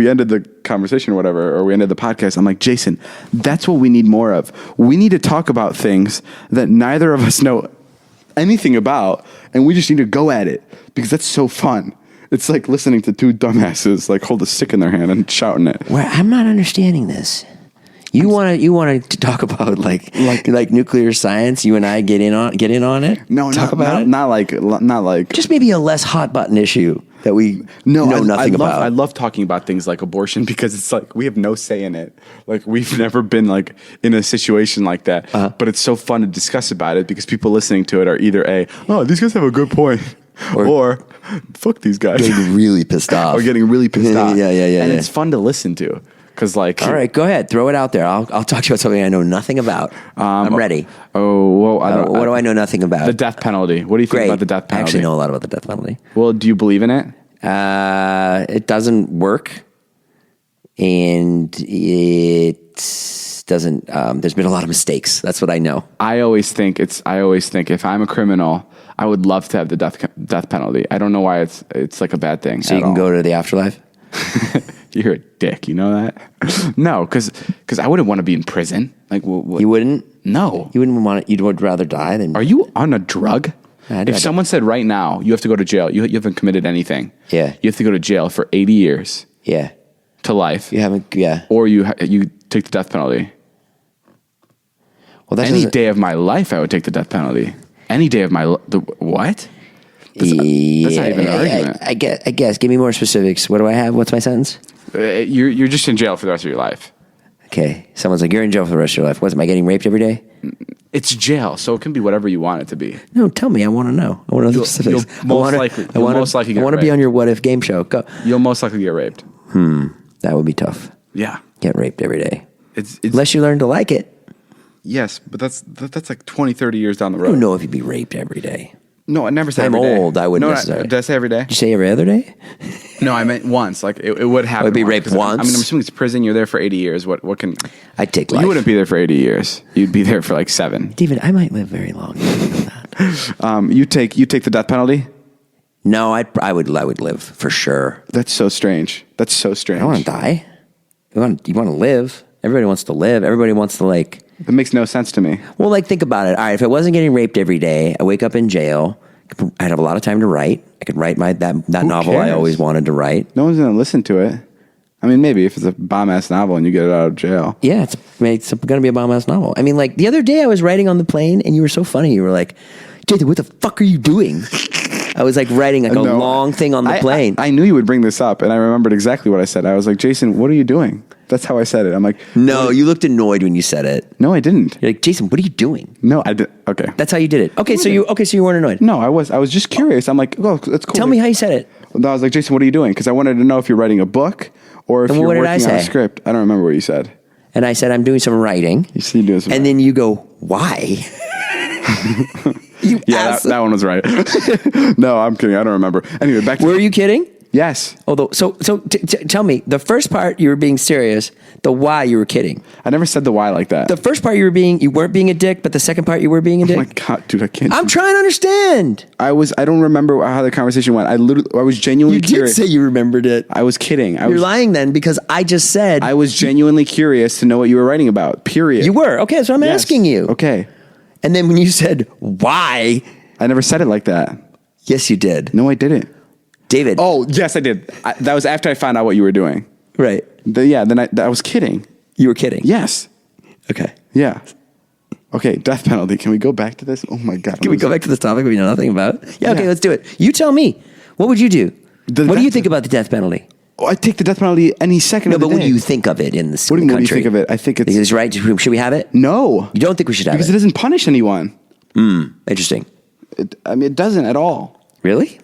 ended the conversation or whatever, or we ended the podcast. I'm like, Jason, that's what we need more of. We need to talk about things that neither of us know anything about, and we just need to go at it because that's so fun. It's like listening to two dumbasses like hold a stick in their hand and shouting it. Well, I'm not understanding this. You want to talk about like nuclear science? You and I get in on it. No, talk about it. Not like just maybe a less hot button issue that we know nothing about. I love talking about things like abortion because it's like we have no say in it. Like we've never been like in a situation like that. But it's so fun to discuss about it because people listening to it are either these guys have a good point, or fuck these guys, getting really pissed off, or getting really pissed off. Yeah. And it's fun to listen to. Cause like, all right, go ahead, throw it out there. I'll talk to you about something I know nothing about. I'm ready. Oh, well, what do I know nothing about? The death penalty. What do you think about the death penalty? I actually know a lot about the death penalty. Well, do you believe in it? It doesn't work, and it doesn't. There's been a lot of mistakes. That's what I know. I always think if I'm a criminal, I would love to have the death penalty. I don't know why it's like a bad thing. So you can go to the afterlife. You're a dick, you know that? No, because I wouldn't want to be in prison. Like, what? You wouldn't? No. You wouldn't want it. You would rather die than. Are you on a drug? If someone said right now you have to go to jail, you haven't committed anything. Yeah. You have to go to jail for 80 years. Yeah. To life. You haven't. Yeah. Or you take the death penalty. Well, that's any day of my life, I would take the death penalty. Any day of my what? That's not even an argument. I guess. Give me more specifics. What do I have? What's my sentence? You're just in jail for the rest of your life. Okay. Someone's like, you're in jail for the rest of your life. What, am I getting raped every day? It's jail, so it can be whatever you want it to be. No, tell me. I want to know. I want to know the specifics. I want to be on your What If game show. Go. You'll most likely get raped. That would be tough. Yeah. Get raped every day. It's unless you learn to like it. Yes, but that's like 20, 30 years down the road. I don't know if you'd be raped every day. No, I never said I'm every day. old. I wouldn't necessarily. Did I say every day? Did you say every other day? No, I meant once. Like it would happen. Would be raped once? I'm assuming it's prison. You're there for 80 years. What can... I'd take life. You wouldn't be there for 80 years. You'd be there for like 7. David, I might live very long. You know that. You take the death penalty? No, I would live for sure. That's so strange. I don't want to die. You want to live. Everybody wants to live. Everybody wants to like... That makes no sense to me. Well, like think about it. All right, if I wasn't getting raped every day, I wake up in jail. I'd have a lot of time to write. I could write that novel I always wanted to write. No one's going to listen to it. I mean, maybe if it's a bomb-ass novel and you get it out of jail. Yeah, it's going to be a bomb-ass novel. I mean, like the other day I was writing on the plane and you were so funny. You were like, Jason, what the fuck are you doing? I was like writing like a long thing on the plane. I knew you would bring this up and I remembered exactly what I said. I was like, Jason, what are you doing? That's how I said it. I'm like, no, you looked annoyed when you said it. No, I didn't. You're like, Jason, what are you doing? No, I did. Okay. That's how you did it. Okay, so you weren't annoyed. No, I was just curious. I'm like, well, that's cool. Tell me how you said it. I was like, Jason, what are you doing? Because I wanted to know if you're writing a book or if you're working on a script. I don't remember what you said. And I said, I'm doing some writing. You see, doing some. And then you go, why? Yeah, that one was right. No, I'm kidding. I don't remember. Anyway, back to... Were you kidding? Yes. Although, so tell me, the first part you were being serious, the why you were kidding. I never said the why like that. The first part you weren't being a dick, but the second part you were being a dick. Oh my God, dude, I can't. I'm trying to understand. I don't remember how the conversation went. I was genuinely You curious. did say you remembered it. I was kidding. You're lying then because I just said. I was genuinely curious to know what you were writing about, period. You were. Okay, so I'm asking you. Okay. And then when you said, why? I never said it like that. Yes, you did. No, I didn't. David. Oh, yes, I did. That was after I found out what you were doing. Right. Then I was kidding. You were kidding. Yes. Okay. Yeah. Okay, death penalty. Can we go back to this? Oh my God. Can we go back to this topic we know nothing about? Yeah, okay, Yeah. let's do it. You tell me. What would you do? What do you death- think about the death penalty? Oh, I take the death penalty any second No, of the but day. what do you think of it in this What do you mean, what do you country? think of it? I think it's... Is it right? Should we have it? No. You don't think we should have Because it it? doesn't punish anyone. Interesting. It doesn't at all. Really?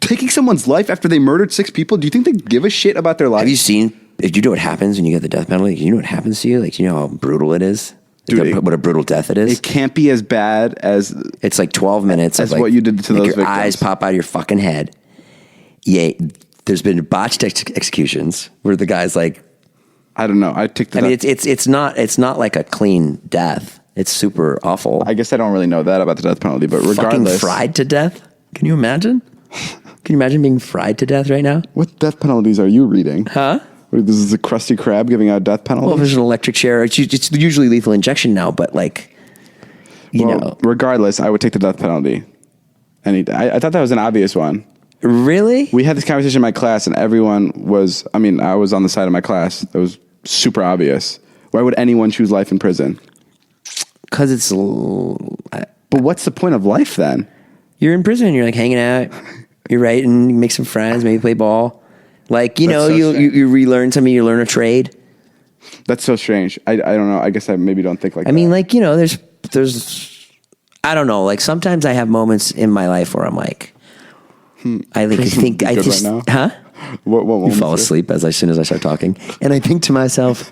Taking someone's life after they murdered 6 people, do you think they give a shit about their life? Have you seen, do you know what happens when you get the death penalty? Do you know what happens to you? Like, do you know how brutal it is? Dude, What a brutal death it is? It can't be as bad as... It's like 12 minutes As of like, what you did to like those your victims. eyes pop out of your fucking head. Yeah, there's been botched executions where the guy's like, I don't know. I take the... I mean, it's not like a clean death. It's super awful. I guess I don't really know that about the death penalty, but Fucking regardless... fried to death? Can you imagine? Can you imagine being fried to death right now? What death penalties are you reading? Huh? This is a Krusty Krab giving out death penalties? Well, there's an electric chair. It's usually lethal injection now, but like, you know. Regardless, I would take the death penalty. I thought that was an obvious one. Really? We had this conversation in my class, and everyone was... I mean, I was on the side of my class. It was super obvious. Why would anyone choose life in prison? Because it's... But what's the point of life then? You're in prison. You're like hanging out. You're writing. You make some friends. Maybe play ball. Like, you know, That's so you relearn something. You learn a trade. That's so strange. I don't know. I guess I maybe don't think like that. I mean, like, you know, there's... I don't know. Like, sometimes I have moments in my life where I'm like... I think... I Good just... right now? Huh? What You fall asleep as soon as I start talking. And I think to myself...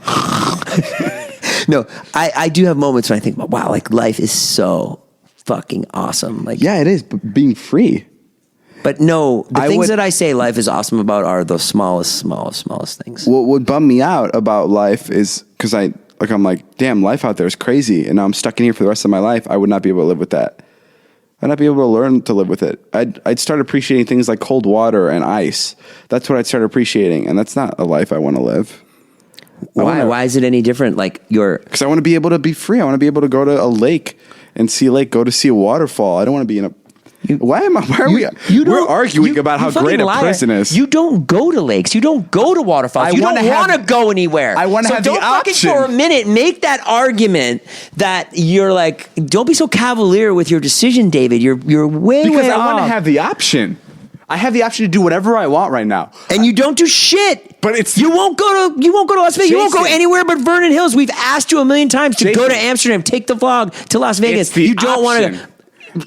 No, I do have moments when I think, wow, like life is so fucking awesome. Like, Yeah, it is. But being free. but no, the I things would- that I say life is awesome about are the smallest things. What would bum me out about life is because I'm like, damn, life out there is crazy, and now I'm stuck in here for the rest of my life. I would not be able to live with that. I'd not be able to learn to live with it. I'd start appreciating things like cold water and ice. That's what I'd start appreciating, and that's not a life I want to live. Why is it any different? Like Because I want to be able to be free. I want to be able to go to a lake and see a lake, go to see a waterfall. I don't want to be in a... Why are we... We're arguing about how great a prison is. You don't go to lakes. You don't go to waterfalls. You don't want to go anywhere. I want to have the don't option. fucking for a minute make that argument that you're like, don't be so cavalier with your decision, David. You're way Because I off. want to have the option. I have the option to do whatever I want right now. And you don't do shit. But it's... You won't go to Las Vegas. You won't go Jason. anywhere but Vernon Hills. We've asked you a million times to go Jason. to Amsterdam, take the vlog to Las Vegas. It's the You don't want option. to.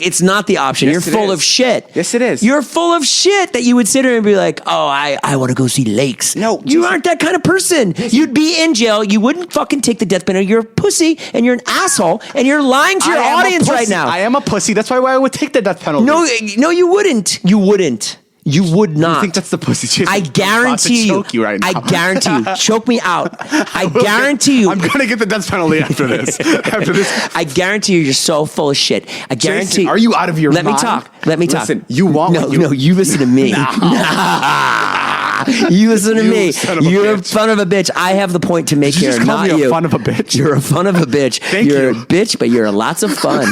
It's not the option. Yes, You're it full is. of shit. Yes, it is. You're full of shit that you would sit there and be like, oh, I want to go see lakes. No, you Jason. aren't that kind of person. You'd be in jail. You wouldn't fucking take the death penalty. You're a pussy and you're an asshole and you're lying to your I am a audience right pussy. now. I am a pussy. That's why I would take the death penalty. No, you wouldn't. You wouldn't. You would not. I think that's the pussy. Jason. I guarantee I'm about to choke you right now. I guarantee you. Choke me out. I guarantee you. I'm gonna get the death penalty after this. I guarantee you're so full of shit. I guarantee. Jason, are you out of your Let mind? me talk. Let me talk. Listen, you want no, what you... no. You listen to me. You listen to You me. son of a You're a bitch. fun of a bitch. I have the point to make Did you here, just call not me you. a fun of a bitch? You're a fun of a bitch. Thank you're you. a bitch, but you're lots of fun.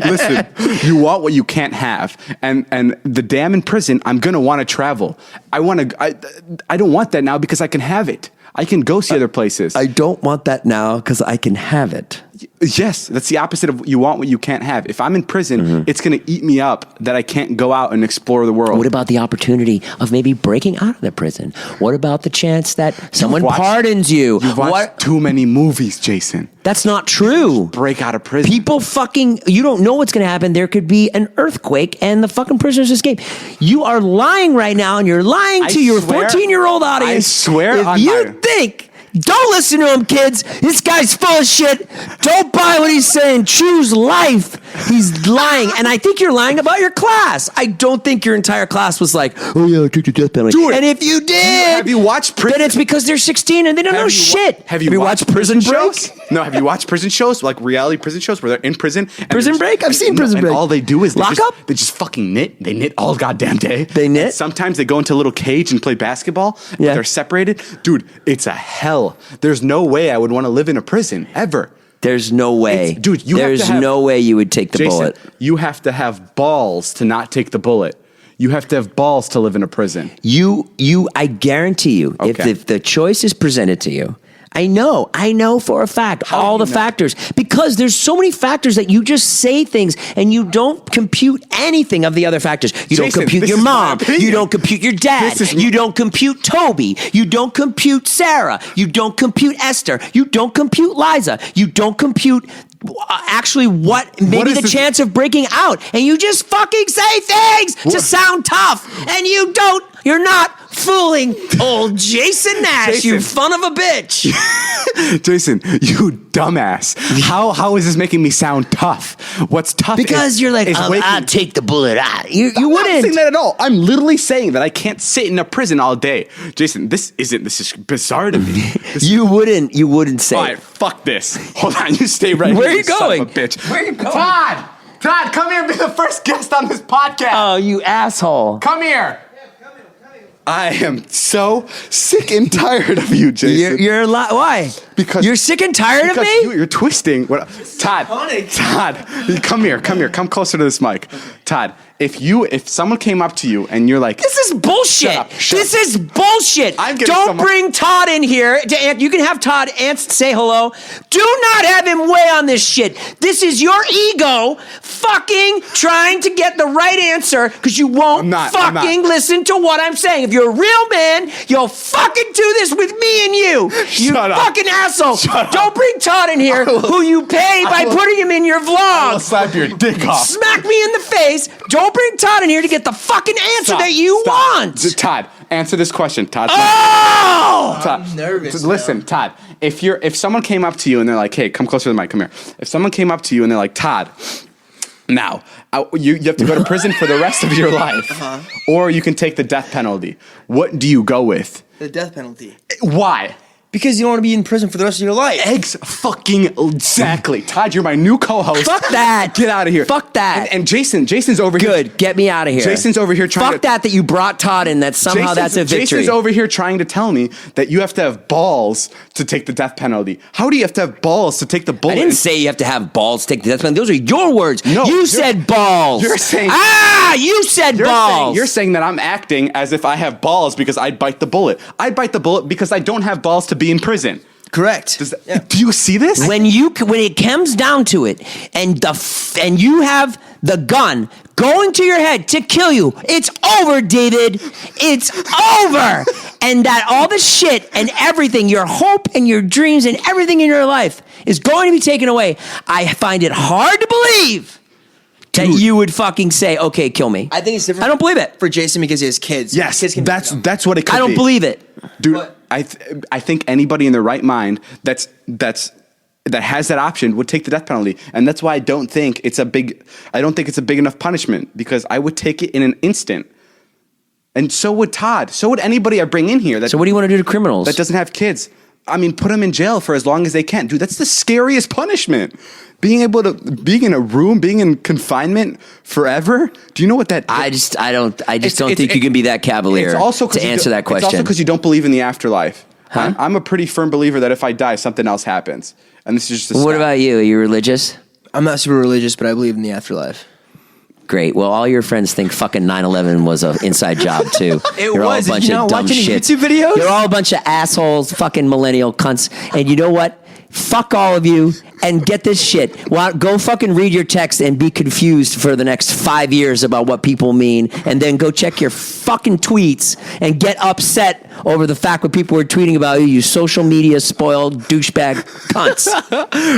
Listen, you want what you can't have, and the damn in prison. I'm gonna want to travel. I don't want that now because I can have it. I can go see other places. I don't want that now because I can have it. Yes, that's the opposite of you want what you can't have. If I'm in prison, it's going to eat me up that I can't go out and explore the world. What about the opportunity of maybe breaking out of the prison? What about the chance that someone pardons you? You've watched too many movies, Jason. That's not true. Break out of prison. People you don't know what's going to happen. There could be an earthquake and the fucking prisoners escape. You are lying right now and you're lying to your 14-year-old audience. I swear if on you my... think Don't listen to him, kids. This guy's full of shit. Don't buy what he's saying. Choose life. He's lying. And I think you're lying about your class. I don't think your entire class was like, oh, yeah, I took the death penalty. Dude, and if you did, have you watched then it's because they're 16 and they don't know shit. Have you watched prison shows? No, have you watched prison shows? Like reality prison shows where they're in prison? Prison Break? I've seen Prison Break. And all they do is Lock Up? They just fucking knit. They knit all goddamn day. They knit? And sometimes they go into a little cage and play basketball. Yeah. They're separated. Dude, it's a hell. There's no way I would want to live in a prison ever. There's no way. Dude, there's no way you would take the bullet. You have to have balls to not take the bullet. You have to have balls to live in a prison. I guarantee you, if the choice is presented to you, I know for a fact all the factors, because there's so many factors that you just say things and you don't compute anything of the other factors. You don't compute your mom. You don't compute your dad. You don't compute Toby. You don't compute Sarah. You don't compute Esther. You don't compute Liza. You don't compute actually maybe the chance of breaking out, and you just fucking say things to sound tough, and you're not fooling old Jason Nash, you son of a bitch. Jason, you dumbass. How is this making me sound tough? What's tough? Because you're like, I'll take the bullet out. You wouldn't. I'm not saying that at all. I'm literally saying that I can't sit in a prison all day. Jason, this is bizarre to me. You wouldn't say. All right, fuck this. Hold on, you stay right here. Where are you going? Bitch. Where are you going? Todd, come here and be the first guest on this podcast. Oh, you asshole. Come here. I am so sick and tired of you, Jason. You're why? Because you're sick and tired of me? You're twisting. Todd, come here. Come closer to this mic. Todd, if someone came up to you and you're like, this is bullshit. Shut up. This is bullshit. Don't bring Todd in here. You can have Todd say hello. Do not have him weigh on this shit. This is your ego fucking trying to get the right answer because you won't listen to what I'm saying. If you're a real man, you'll fucking do this with me and you. You fucking asshole. Don't bring Todd in here who you pay by putting him in your vlog. I will slap your dick off. Smack me in the face. Don't bring Todd in here to get the fucking answer that you want. Todd, answer this question, Todd. I'm nervous. Listen, Todd, if someone came up to you and they're like, hey, come closer to the mic, come here. If someone came up to you and they're like, Todd, now, you have to go to prison for the rest of your life, or you can take the death penalty. What do you go with? The death penalty. Why? Because you don't want to be in prison for the rest of your life. Exactly. Todd, you're my new co-host. Fuck that. Get out of here. Fuck that. And Jason's over here. Good. Get me out of here. Jason's over here trying Fuck that you brought Todd in. That somehow that's a victory. Jason's over here trying to tell me that you have to have balls to take the death penalty. How do you have to have balls to take the bullet? I didn't say you have to have balls to take the death penalty. Those are your words. No. You said balls. You're saying... you said balls. You're saying that I'm acting as if I have balls because I'd bite the bullet. I'd bite the bullet because I don't have balls to be in prison. Correct. Do you see this? When it comes down to it, and you have the gun going to your head to kill you, it's over, David. It's over. And that all the shit and everything, your hope and your dreams and everything in your life is going to be taken away. I find it hard to believe that you would fucking say, okay, kill me. I think it's different. I don't believe it. For Jason because he has kids. Yes, kids that's what it could be. I don't believe it. Dude, I think anybody in their right mind that has that option would take the death penalty, and that's why I don't think it's a big enough punishment, because I would take it in an instant, and so would Todd. So would anybody I bring in here. So what do you want to do to criminals that doesn't have kids? I mean, put them in jail for as long as they can, dude. That's the scariest punishment. Being in a room, being in confinement forever. Do you know what that? I just don't think you can be that cavalier to answer that question. It's also because you don't believe in the afterlife. Huh? I'm a pretty firm believer that if I die, something else happens, and this is just. What about you? Are you religious? I'm not super religious, but I believe in the afterlife. Great. Well, all your friends think fucking 9/11 was an inside job too. You're all a bunch of dumb shit. YouTube videos? You're all a bunch of assholes, fucking millennial cunts. And you know what? Fuck all of you and get this shit. Go fucking read your text and be confused for the next 5 years about what people mean, and then go check your fucking tweets and get upset over the fact what people were tweeting about you, you social media spoiled douchebag cunts.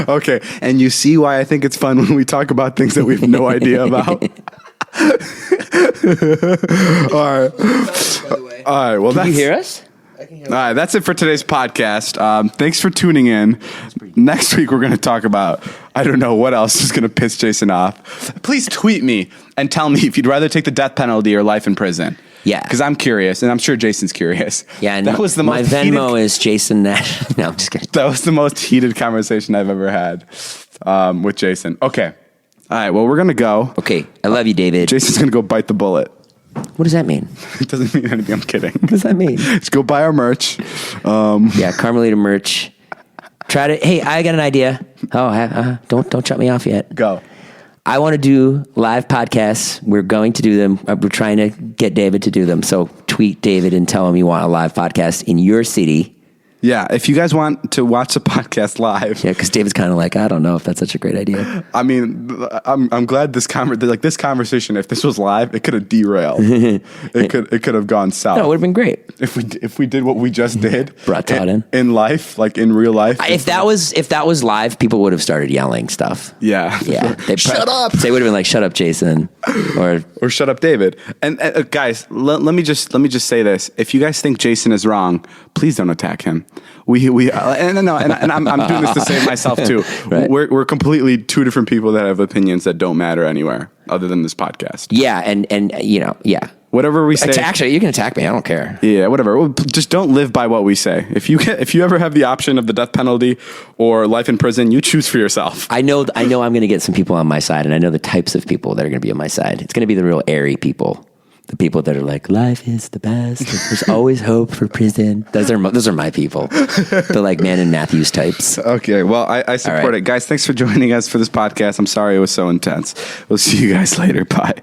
Okay, and you see why I think it's fun when we talk about things that we have no idea about. All right. Well, Can you hear us? All right, that's it for today's podcast. Thanks for tuning in. Next week, we're going to talk about, I don't know what else is going to piss Jason off. Please tweet me and tell me if you'd rather take the death penalty or life in prison. Yeah. Because I'm curious, and I'm sure Jason's curious. Yeah, and that was the my most Venmo is Jason Nash. No, I'm just kidding. That was the most heated conversation I've ever had with Jason. Okay. All right, well, we're going to go. Okay, I love you, David. Jason's going to go bite the bullet. What does that mean? It doesn't mean anything. I'm kidding. What does that mean? Let's go buy our merch. Yeah, Carmelita merch. Try to. Hey, I got an idea. Oh, don't shut me off yet. Go. I want to do live podcasts. We're going to do them. We're trying to get David to do them. So tweet David and tell him you want a live podcast in your city. Yeah, if you guys want to watch the podcast live. Yeah, because David's kind of like, I don't know if that's such a great idea. I mean, I'm glad this conversation, if this was live, it could have derailed. it could have gone south. No, it would have been great if we did what we just did. Brought Todd in life, like in real life. If that was live, people would have started yelling stuff. Yeah. Shut up. They would have been like, "Shut up, Jason," or "Shut up, David." And guys, let me just say this: if you guys think Jason is wrong, please don't attack him. I'm doing this to save myself too. Right. We're completely two different people that have opinions that don't matter anywhere other than this podcast. Yeah, and yeah. Whatever we say. Actually, you can attack me. I don't care. Yeah, whatever. Well, just don't live by what we say. If you ever have the option of the death penalty or life in prison, you choose for yourself. I know I'm going to get some people on my side, and I know the types of people that are going to be on my side. It's going to be the real airy people. The people that are like, life is the best. There's always hope for prison. Those are my people. The like Man and Matthews types. Okay, well, I support it. Guys, thanks for joining us for this podcast. I'm sorry it was so intense. We'll see you guys later. Bye.